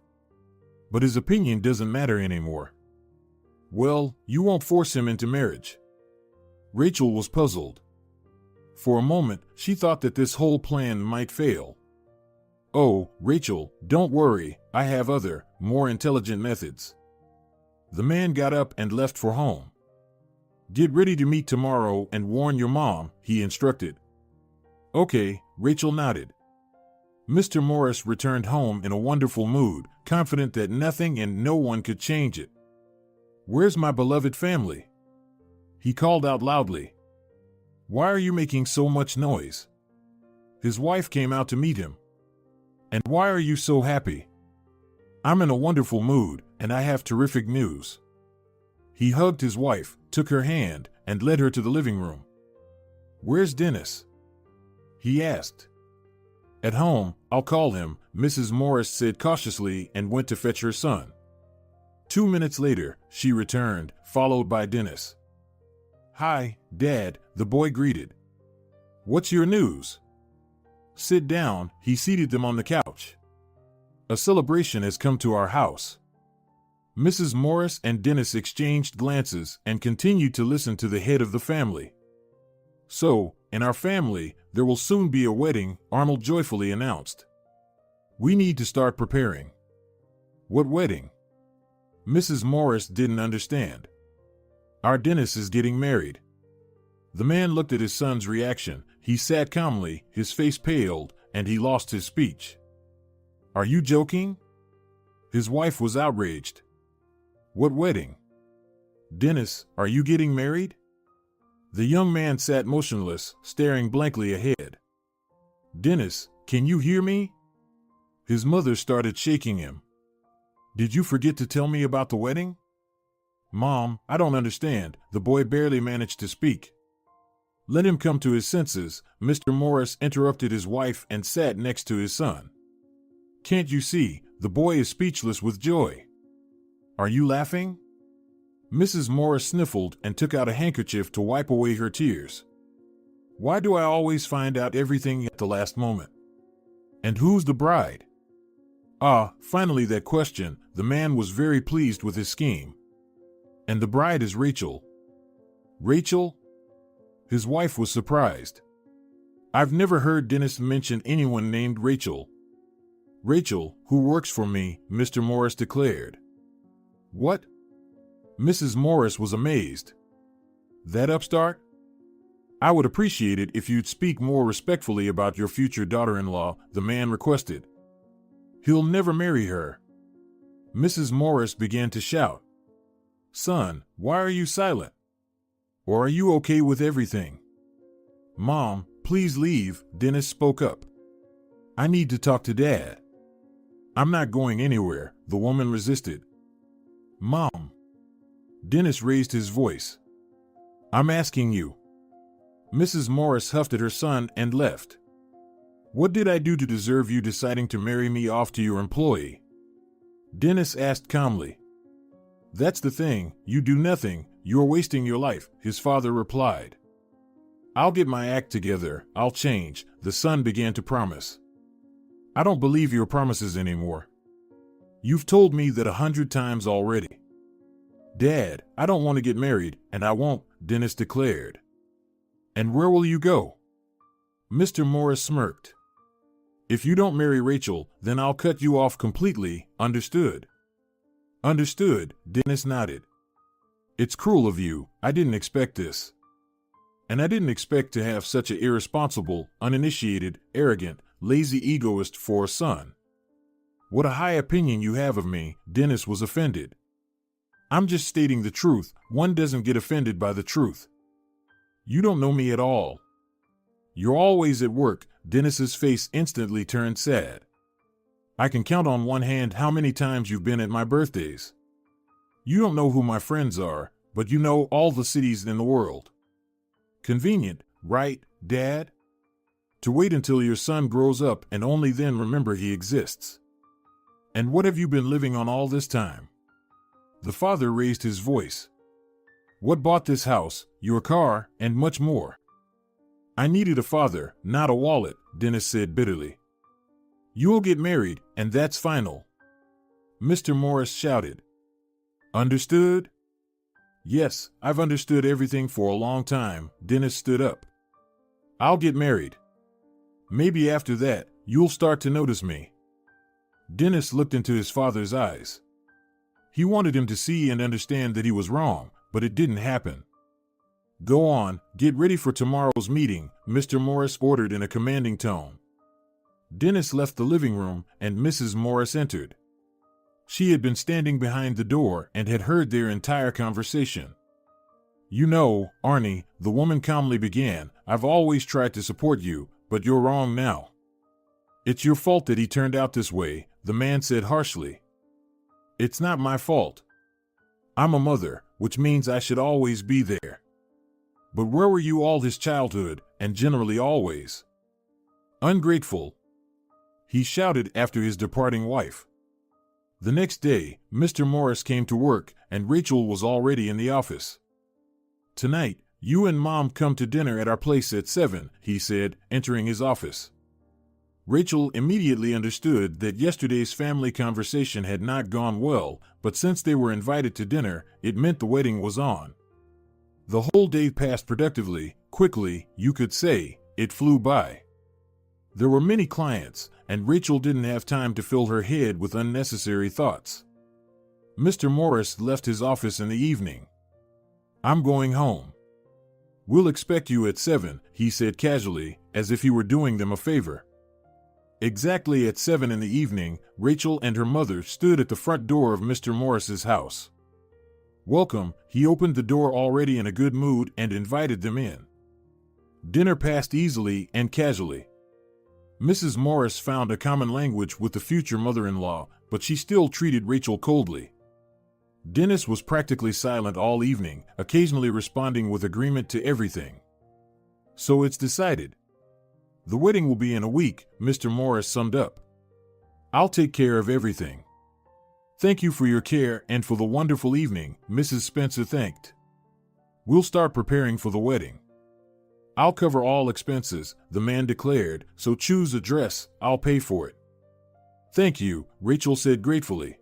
"But his opinion doesn't matter anymore." "Well, you won't force him into marriage." Rachel was puzzled. For a moment, she thought that this whole plan might fail. "Oh, Rachel, don't worry, I have other, more intelligent methods." The man got up and left for home. "Get ready to meet tomorrow and warn your mom," he instructed. "Okay," Rachel nodded. Mr. Morris returned home in a wonderful mood, confident that nothing and no one could change it. "Where's my beloved family?" he called out loudly. "Why are you making so much noise?" His wife came out to meet him. "And why are you so happy?" "I'm in a wonderful mood, and I have terrific news." He hugged his wife, took her hand, and led her to the living room. "Where's Dennis?" he asked. "At home, I'll call him," Mrs. Morris said cautiously and went to fetch her son. 2 minutes later, she returned, followed by Dennis. "Hi, Dad," the boy greeted. "What's your news?" "Sit down," he seated them on the couch. "A celebration has come to our house." Mrs. Morris and Dennis exchanged glances and continued to listen to the head of the family. "So, in our family, there will soon be a wedding," Arnold joyfully announced. "We need to start preparing." "What wedding?" Mrs. Morris didn't understand. "Our Dennis is getting married." The man looked at his son's reaction. He sat calmly, his face paled, and he lost his speech. "Are you joking?" His wife was outraged. "What wedding?" "Dennis, are you getting married?" The young man sat motionless, staring blankly ahead. "Dennis, can you hear me?" His mother started shaking him. "Did you forget to tell me about the wedding?" "Mom, I don't understand," the boy barely managed to speak. "Let him come to his senses," Mr. Morris interrupted his wife and sat next to his son. "Can't you see, the boy is speechless with joy?" "Are you laughing?" Mrs. Morris sniffled and took out a handkerchief to wipe away her tears. "Why do I always find out everything at the last moment? And who's the bride? Ah, finally that question. The man was very pleased with his scheme. And the bride is Rachel. Rachel? His wife was surprised. I've never heard Dennis mention anyone named Rachel. Rachel, who works for me, Mr. Morris declared. What? Mrs. Morris was amazed. That upstart? I would appreciate it if you'd speak more respectfully about your future daughter-in-law, the man requested. He'll never marry her. Mrs. Morris began to shout. Son, why are you silent? Or are you okay with everything? Mom, please leave, Dennis spoke up. I need to talk to Dad. I'm not going anywhere, the woman resisted. Mom. Dennis raised his voice. I'm asking you. Mrs. Morris huffed at her son and left. What did I do to deserve you deciding to marry me off to your employee? Dennis asked calmly. That's the thing, you do nothing, you're wasting your life, his father replied. I'll get my act together, I'll change, the son began to promise. I don't believe your promises anymore. You've told me that 100 times already. Dad, I don't want to get married, and I won't, Dennis declared. And where will you go? Mr. Morris smirked. If you don't marry Rachel, then I'll cut you off completely, understood? Understood, Dennis nodded. It's cruel of you, I didn't expect this. And I didn't expect to have such an irresponsible, uninitiated, arrogant, lazy egoist for a son. What a high opinion you have of me, Dennis was offended. I'm just stating the truth, one doesn't get offended by the truth. You don't know me at all. You're always at work, Dennis's face instantly turned sad. I can count on one hand how many times you've been at my birthdays. You don't know who my friends are, but you know all the cities in the world. Convenient, right, Dad? To wait until your son grows up and only then remember he exists. And what have you been living on all this time? The father raised his voice. What bought this house, your car, and much more? I needed a father, not a wallet, Dennis said bitterly. You'll get married, and that's final. Mr. Morris shouted. Understood? Yes, I've understood everything for a long time, Dennis stood up. I'll get married. Maybe after that, you'll start to notice me. Dennis looked into his father's eyes. He wanted him to see and understand that he was wrong, but it didn't happen. Go on, get ready for tomorrow's meeting, Mr. Morris ordered in a commanding tone. Dennis left the living room, and Mrs. Morris entered. She had been standing behind the door and had heard their entire conversation. You know, Arnie, the woman calmly began, I've always tried to support you, but you're wrong now. It's your fault that he turned out this way, the man said harshly. It's not my fault. I'm a mother, which means I should always be there. But where were you all his childhood, and generally always? Ungrateful, he shouted after his departing wife. The next day, Mr. Morris came to work, and Rachel was already in the office. Tonight, you and Mom come to dinner at our place at 7, he said, entering his office. Rachel immediately understood that yesterday's family conversation had not gone well, but since they were invited to dinner, it meant the wedding was on. The whole day passed productively, quickly, you could say, it flew by. There were many clients, and Rachel didn't have time to fill her head with unnecessary thoughts. Mr. Morris left his office in the evening. I'm going home. We'll expect you at 7, he said casually, as if he were doing them a favor. Exactly at 7 in the evening, Rachel and her mother stood at the front door of Mr. Morris's house. Welcome, he opened the door already in a good mood and invited them in. Dinner passed easily and casually. Mrs. Morris found a common language with the future mother-in-law, but she still treated Rachel coldly. Dennis was practically silent all evening, occasionally responding with agreement to everything. So it's decided. The wedding will be in a week, Mr. Morris summed up. I'll take care of everything. Thank you for your care and for the wonderful evening, Mrs. Spencer thanked. We'll start preparing for the wedding. I'll cover all expenses, the man declared, so choose a dress, I'll pay for it. Thank you, Rachel said gratefully.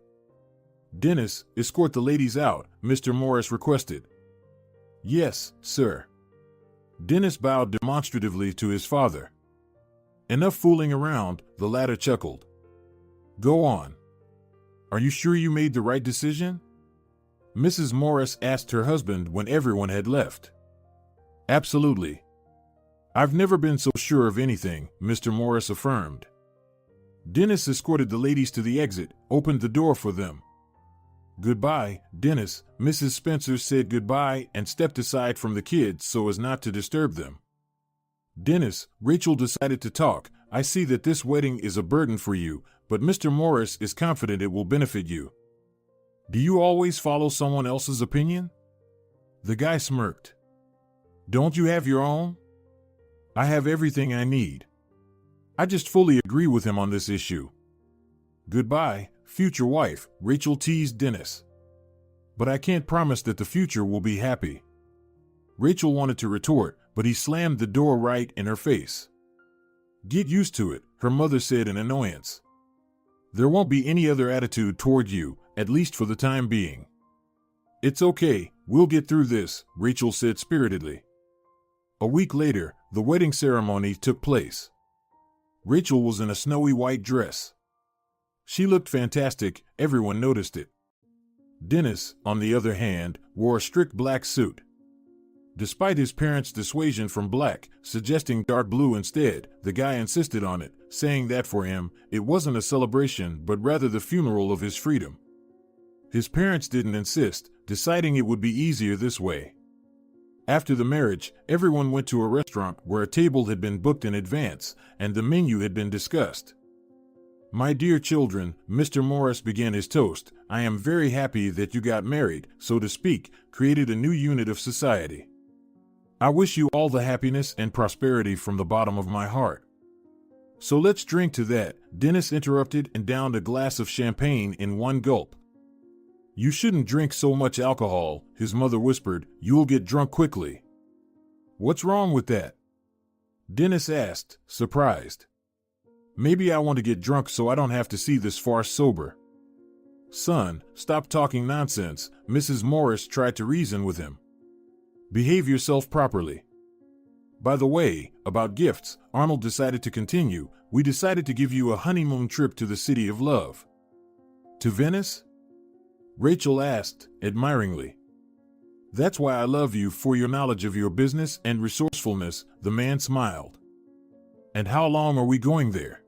Dennis, escort the ladies out, Mr. Morris requested. Yes, sir. Dennis bowed demonstratively to his father. Enough fooling around, the latter chuckled. Go on. Are you sure you made the right decision? Mrs. Morris asked her husband when everyone had left. Absolutely. I've never been so sure of anything, Mr. Morris affirmed. Dennis escorted the ladies to the exit, opened the door for them. Goodbye, Dennis, Mrs. Spencer said goodbye and stepped aside from the kids so as not to disturb them. Dennis, Rachel decided to talk. I see that this wedding is a burden for you, but Mr. Morris is confident it will benefit you. Do you always follow someone else's opinion? The guy smirked. Don't you have your own? I have everything I need. I just fully agree with him on this issue. Goodbye, future wife, Rachel teased Dennis. But I can't promise that the future will be happy. Rachel wanted to retort, but he slammed the door right in her face. Get used to it, her mother said in annoyance. There won't be any other attitude toward you, at least for the time being. It's okay, we'll get through this, Rachel said spiritedly. A week later, the wedding ceremony took place. Rachel was in a snowy white dress. She looked fantastic, everyone noticed it. Dennis, on the other hand, wore a strict black suit. Despite his parents' dissuasion from black, suggesting dark blue instead, the guy insisted on it, saying that for him, it wasn't a celebration but rather the funeral of his freedom. His parents didn't insist, deciding it would be easier this way. After the marriage, everyone went to a restaurant where a table had been booked in advance, and the menu had been discussed. My dear children, Mr. Morris began his toast, I am very happy that you got married, so to speak, created a new unit of society. I wish you all the happiness and prosperity from the bottom of my heart. So let's drink to that, Dennis interrupted and downed a glass of champagne in one gulp. You shouldn't drink so much alcohol, his mother whispered, you'll get drunk quickly. What's wrong with that? Dennis asked, surprised. Maybe I want to get drunk so I don't have to see this farce sober. Son, stop talking nonsense, Mrs. Morris tried to reason with him. Behave yourself properly. By the way, about gifts, Arnold decided to continue. We decided to give you a honeymoon trip to the city of love. To Venice? Rachel asked, admiringly. That's why I love you, for your knowledge of your business and resourcefulness, the man smiled. And how long are we going there?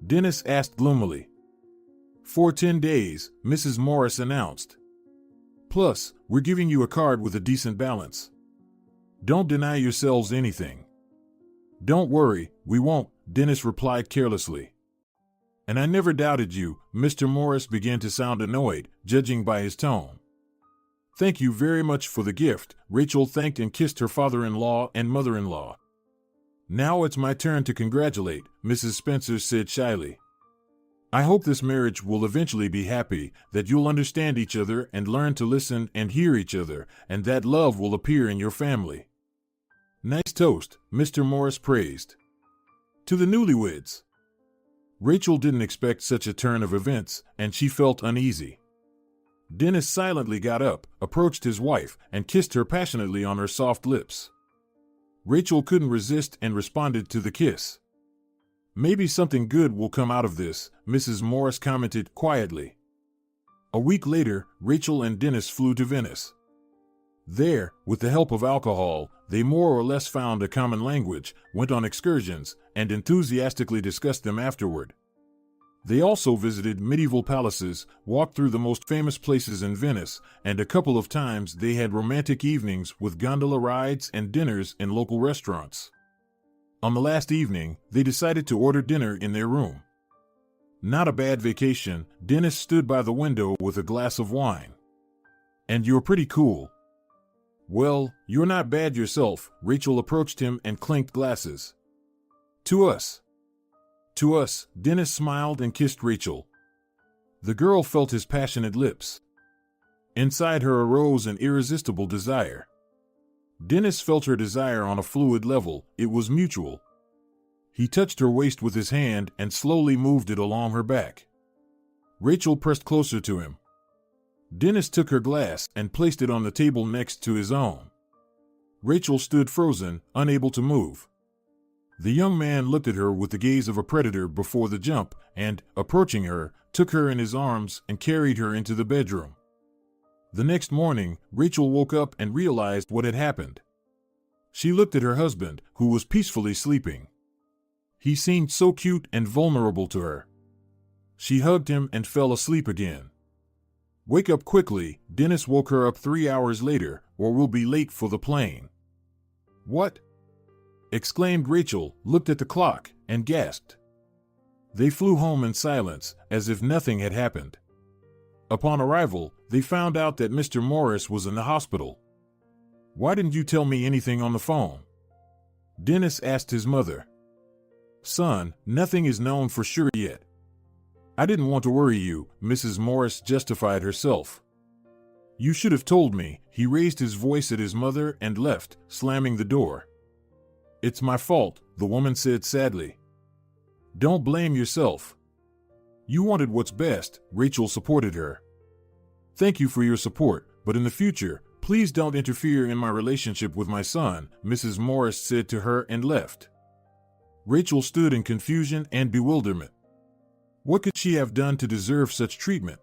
Dennis asked gloomily. For 10 days, Mrs. Morris announced. Plus, we're giving you a card with a decent balance. Don't deny yourselves anything. Don't worry, we won't, Dennis replied carelessly. And I never doubted you, Mr. Morris began to sound annoyed, judging by his tone. Thank you very much for the gift, Rachel thanked and kissed her father-in-law and mother-in-law. Now it's my turn to congratulate, Mrs. Spencer said shyly. I hope this marriage will eventually be happy, that you'll understand each other and learn to listen and hear each other, and that love will appear in your family. Nice toast, Mr. Morris praised. To the newlyweds. Rachel didn't expect such a turn of events, and she felt uneasy. Dennis silently got up, approached his wife, and kissed her passionately on her soft lips. Rachel couldn't resist and responded to the kiss. Maybe something good will come out of this, Mrs. Morris commented quietly. A week later, Rachel and Dennis flew to Venice. There, with the help of alcohol, they more or less found a common language, went on excursions, and enthusiastically discussed them afterward. They also visited medieval palaces, walked through the most famous places in Venice, and a couple of times they had romantic evenings with gondola rides and dinners in local restaurants. On the last evening, they decided to order dinner in their room. Not a bad vacation, Dennis stood by the window with a glass of wine. And you're pretty cool. Well, you're not bad yourself, Rachel approached him and clinked glasses. To us. To us, Dennis smiled and kissed Rachel. The girl felt his passionate lips. Inside her arose an irresistible desire. Dennis felt her desire on a fluid level. It was mutual. He touched her waist with his hand and slowly moved it along her back. Rachel pressed closer to him. Dennis took her glass and placed it on the table next to his own. Rachel stood frozen, unable to move. The young man looked at her with the gaze of a predator before the jump and, approaching her, took her in his arms and carried her into the bedroom. The next morning, Rachel woke up and realized what had happened. She looked at her husband, who was peacefully sleeping. He seemed so cute and vulnerable to her. She hugged him and fell asleep again. "Wake up quickly," Dennis woke her up 3 hours later, "or we'll be late for the plane." "What?" exclaimed Rachel, looked at the clock, and gasped. They flew home in silence, as if nothing had happened. Upon arrival, they found out that Mr. Morris was in the hospital. "Why didn't you tell me anything on the phone?" Dennis asked his mother. "Son, nothing is known for sure yet. I didn't want to worry you," Mrs. Morris justified herself. "You should have told me." He raised his voice at his mother and left, slamming the door. "It's my fault," the woman said sadly. "Don't blame yourself. You wanted what's best," Rachel supported her. "Thank you for your support, but in the future, please don't interfere in my relationship with my son," Mrs. Morris said to her and left. Rachel stood in confusion and bewilderment. What could she have done to deserve such treatment?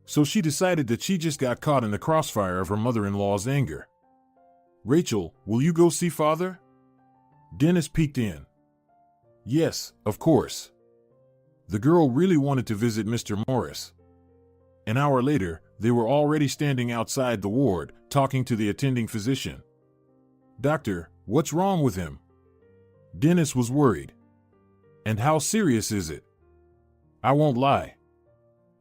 So she decided that she just got caught in the crossfire of her mother-in-law's anger. "Rachel, will you go see father?" Dennis peeked in. Yes, of course. The girl really wanted to visit Mr. Morris. An hour later, they were already standing outside the ward, talking to the attending physician. "Doctor, what's wrong with him?" Dennis was worried. "And how serious is it?" "I won't lie.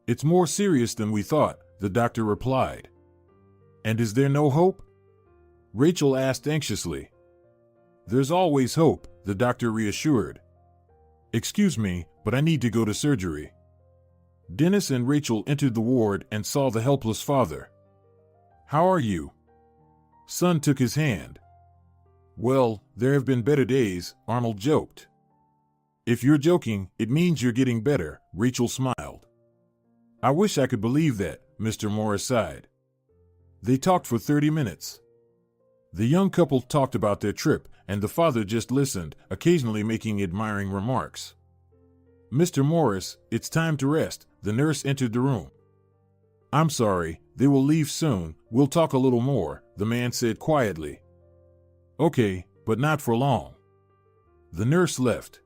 It's more serious than we thought," the doctor replied. "And is there no hope?" Rachel asked anxiously. "There's always hope," the doctor reassured. "Excuse me, but I need to go to surgery." Dennis and Rachel entered the ward and saw the helpless father. "How are you?" Son took his hand. "Well, there have been better days," Arnold joked. "If you're joking, it means you're getting better," Rachel smiled. "I wish I could believe that," Mr. Morris sighed. They talked for 30 minutes. The young couple talked about their trip, and the father just listened, occasionally making admiring remarks. "Mr. Morris, it's time to rest," the nurse entered the room. "I'm sorry, they will leave soon, we'll talk a little more," the man said quietly. "Okay, but not for long." The nurse left.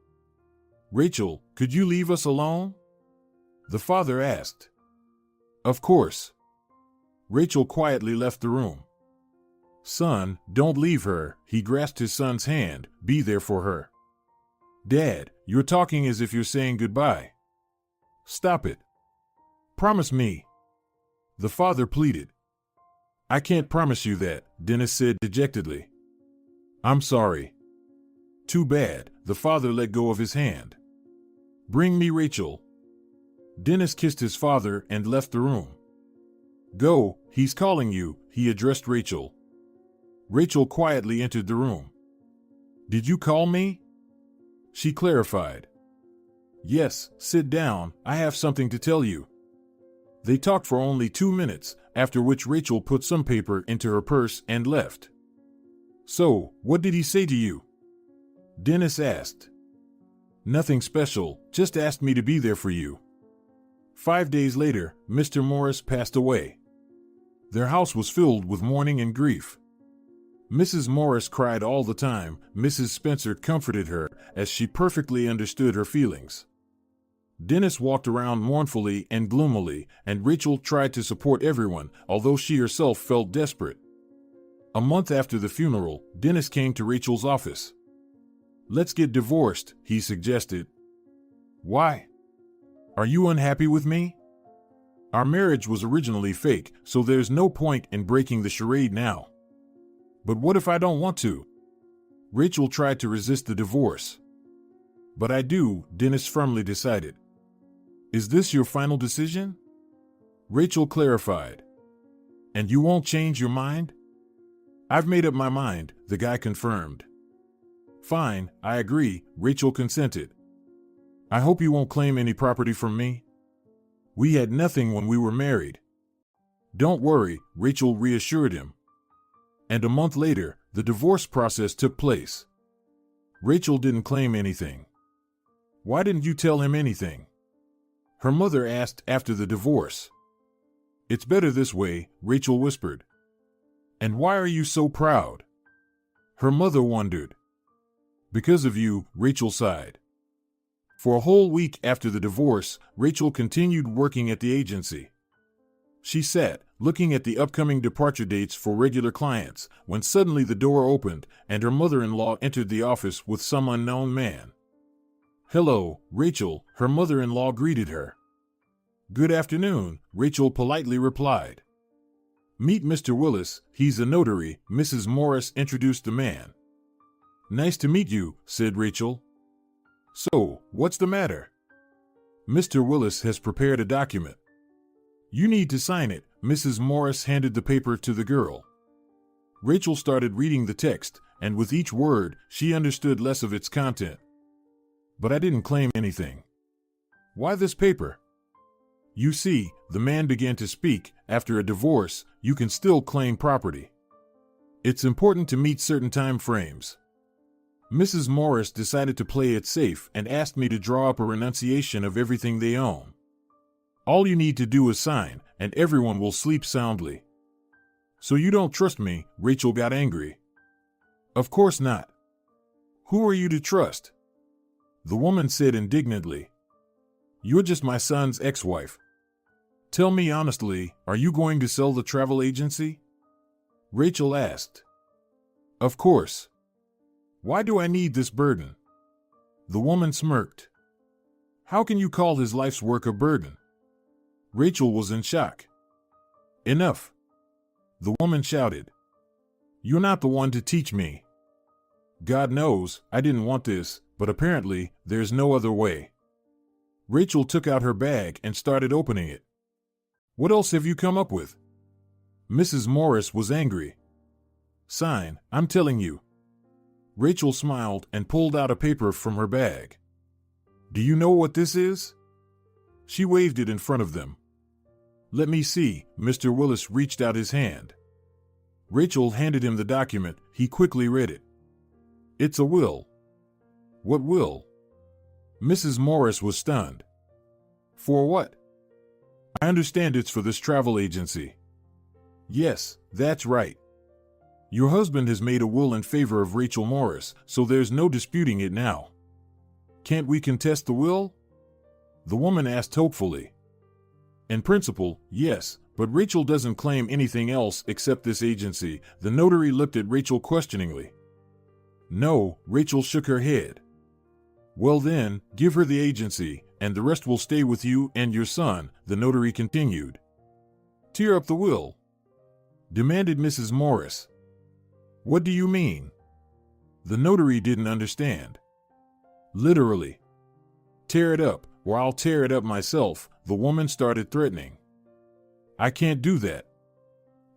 "Rachel, could you leave us alone?" the father asked. "Of course." Rachel quietly left the room. "Son, don't leave her," he grasped his son's hand, "be there for her." "Dad, you're talking as if you're saying goodbye." "Stop it. Promise me." The father pleaded. "I can't promise you that," Dennis said dejectedly. "I'm sorry." "Too bad," the father let go of his hand. "Bring me Rachel." Dennis kissed his father and left the room. "Go, he's calling you," he addressed Rachel. Rachel quietly entered the room. "Did you call me?" She clarified. "Yes, sit down, I have something to tell you." They talked for only 2 minutes, after which Rachel put some paper into her purse and left. "So, what did he say to you?" Dennis asked. "Nothing special, just asked me to be there for you." 5 days later, Mr. Morris passed away. Their house was filled with mourning and grief. Mrs. Morris cried all the time. Mrs. Spencer comforted her, as she perfectly understood her feelings. Dennis walked around mournfully and gloomily, and Rachel tried to support everyone, although she herself felt desperate. A month after the funeral, Dennis came to Rachel's office. "Let's get divorced," he suggested. "Why? Are you unhappy with me? Our marriage was originally fake, so there's no point in breaking the charade now." "But what if I don't want to?" Rachel tried to resist the divorce. "But I do," Dennis firmly decided. "Is this your final decision?" Rachel clarified. "And you won't change your mind?" I've made up my mind, the guy confirmed. Fine, I agree, Rachel consented. I hope you won't claim any property from me. We had nothing when we were married. Don't worry, Rachel reassured him. And a month later, the divorce process took place. Rachel didn't claim anything. Why didn't you tell him anything? Her mother asked after the divorce. It's better this way, Rachel whispered. And why are you so proud? Her mother wondered. Because of you, Rachel sighed. For a whole week after the divorce, Rachel continued working at the agency. She sat, looking at the upcoming departure dates for regular clients, when suddenly the door opened and her mother-in-law entered the office with some unknown man. Hello, Rachel, her mother-in-law greeted her. Good afternoon, Rachel politely replied. Meet Mr. Willis, he's a notary, Mrs. Morris introduced the man. Nice to meet you, said Rachel. So, what's the matter? Mr. Willis has prepared a document. You need to sign it, Mrs. Morris handed the paper to the girl. Rachel started reading the text, and with each word, she understood less of its content. But I didn't claim anything. Why this paper? You see, the man began to speak, after a divorce, you can still claim property. It's important to meet certain time frames. Mrs. Morris decided to play it safe and asked me to draw up a renunciation of everything they own. All you need to do is sign, and everyone will sleep soundly. So you don't trust me, Rachel got angry. Of course not. Who are you to trust? The woman said indignantly. You're just my son's ex-wife. Tell me honestly, are you going to sell the travel agency? Rachel asked. Of course. Why do I need this burden? The woman smirked. How can you call his life's work a burden? Rachel was in shock. Enough. The woman shouted. You're not the one to teach me. God knows, I didn't want this, but apparently, there's no other way. Rachel took out her bag and started opening it. What else have you come up with? Mrs. Morris was angry. Sign, I'm telling you. Rachel smiled and pulled out a paper from her bag. Do you know what this is? She waved it in front of them. Let me see, Mr. Willis reached out his hand. Rachel handed him the document, he quickly read it. It's a will. What will? Mrs. Morris was stunned. For what? I understand it's for this travel agency. Yes, that's right. Your husband has made a will in favor of Rachel Morris, so there's no disputing it now. Can't we contest the will? The woman asked hopefully. In principle, yes, but Rachel doesn't claim anything else except this agency. The notary looked at Rachel questioningly. No, Rachel shook her head. Well then, give her the agency, and the rest will stay with you and your son, the notary continued. Tear up the will, demanded Mrs. Morris. What do you mean? The notary didn't understand. Literally. Tear it up, or I'll tear it up myself, the woman started threatening. I can't do that.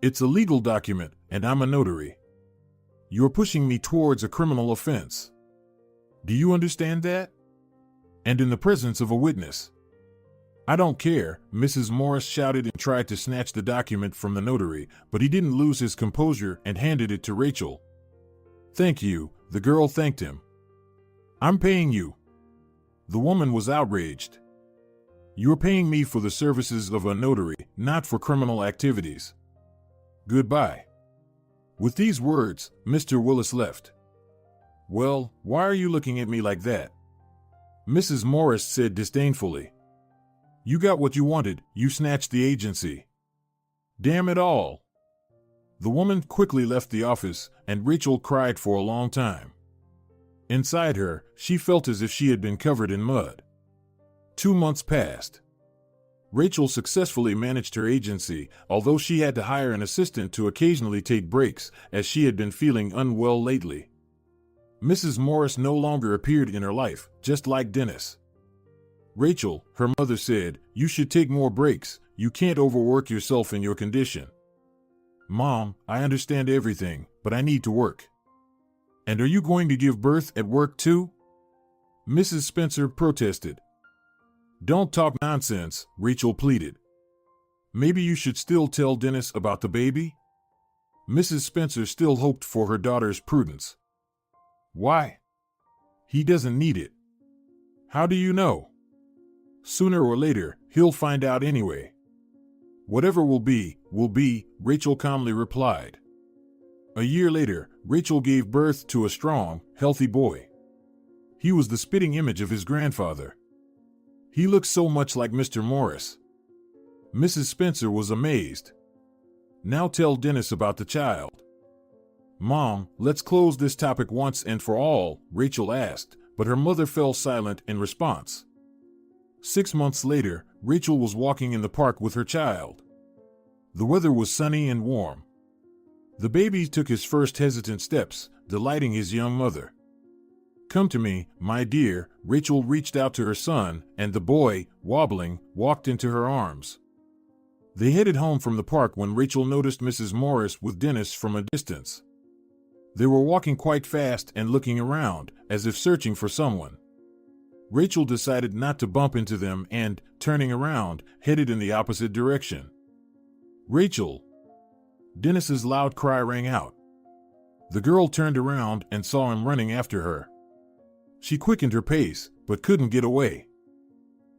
It's a legal document, and I'm a notary. You're pushing me towards a criminal offense. Do you understand that? And in the presence of a witness. I don't care, Mrs. Morris shouted and tried to snatch the document from the notary, but he didn't lose his composure and handed it to Rachel. Thank you, the girl thanked him. I'm paying you. The woman was outraged. You're paying me for the services of a notary, not for criminal activities. Goodbye. With these words, Mr. Willis left. Well, why are you looking at me like that? Mrs. Morris said disdainfully. You got what you wanted, you snatched the agency. Damn it all. The woman quickly left the office, and Rachel cried for a long time. Inside her, she felt as if she had been covered in mud. 2 months passed. Rachel successfully managed her agency, although she had to hire an assistant to occasionally take breaks, as she had been feeling unwell lately. Mrs. Morris no longer appeared in her life, just like Dennis. Rachel, her mother said, you should take more breaks, you can't overwork yourself in your condition. Mom, I understand everything, but I need to work. And are you going to give birth at work too? Mrs. Spencer protested. Don't talk nonsense, Rachel pleaded. Maybe you should still tell Dennis about the baby? Mrs. Spencer still hoped for her daughter's prudence. Why? He doesn't need it. How do you know? Sooner or later, he'll find out anyway. Whatever will be, Rachel calmly replied. A year later, Rachel gave birth to a strong, healthy boy. He was the spitting image of his grandfather. He looked so much like Mr. Morris. Mrs. Spencer was amazed. Now tell Dennis about the child. Mom, let's close this topic once and for all, Rachel asked, but her mother fell silent in response. 6 months later, Rachel was walking in the park with her child. The weather was sunny and warm. The baby took his first hesitant steps, delighting his young mother. Come to me, my dear, Rachel reached out to her son, and the boy, wobbling, walked into her arms. They headed home from the park when Rachel noticed Mrs. Morris with Dennis from a distance. They were walking quite fast and looking around, as if searching for someone. Rachel decided not to bump into them and, turning around, headed in the opposite direction. Rachel! Dennis's loud cry rang out. The girl turned around and saw him running after her. She quickened her pace, but couldn't get away.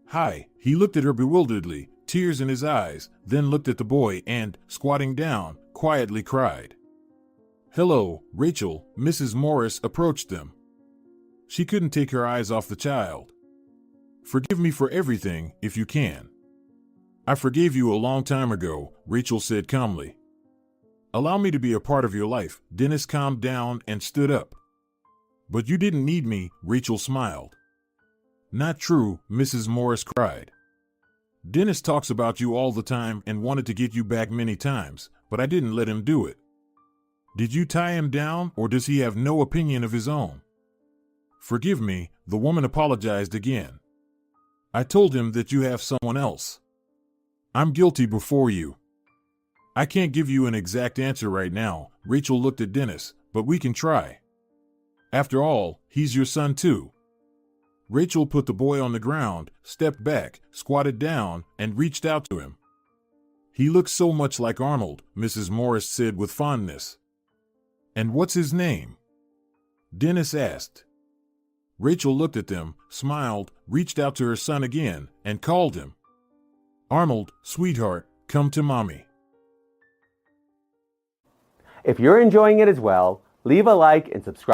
Hi, he looked at her bewilderedly, tears in his eyes, then looked at the boy and, squatting down, quietly cried. Hello, Rachel, Mrs. Morris approached them. She couldn't take her eyes off the child. Forgive me for everything, if you can. I forgave you a long time ago, Rachel said calmly. Allow me to be a part of your life. Dennis calmed down and stood up. But you didn't need me, Rachel smiled. Not true, Mrs. Morris cried. Dennis talks about you all the time and wanted to get you back many times, but I didn't let him do it. Did you tie him down, or does he have no opinion of his own? Forgive me, the woman apologized again. I told him that you have someone else. I'm guilty before you. I can't give you an exact answer right now, Rachel looked at Dennis, but we can try. After all, he's your son too. Rachel put the boy on the ground, stepped back, squatted down, and reached out to him. He looks so much like Arnold, Mrs. Morris said with fondness. And what's his name? Dennis asked. Rachel looked at them, smiled, reached out to her son again, and called him. Arnold, sweetheart, come to mommy. If you're enjoying it as well, leave a like and subscribe.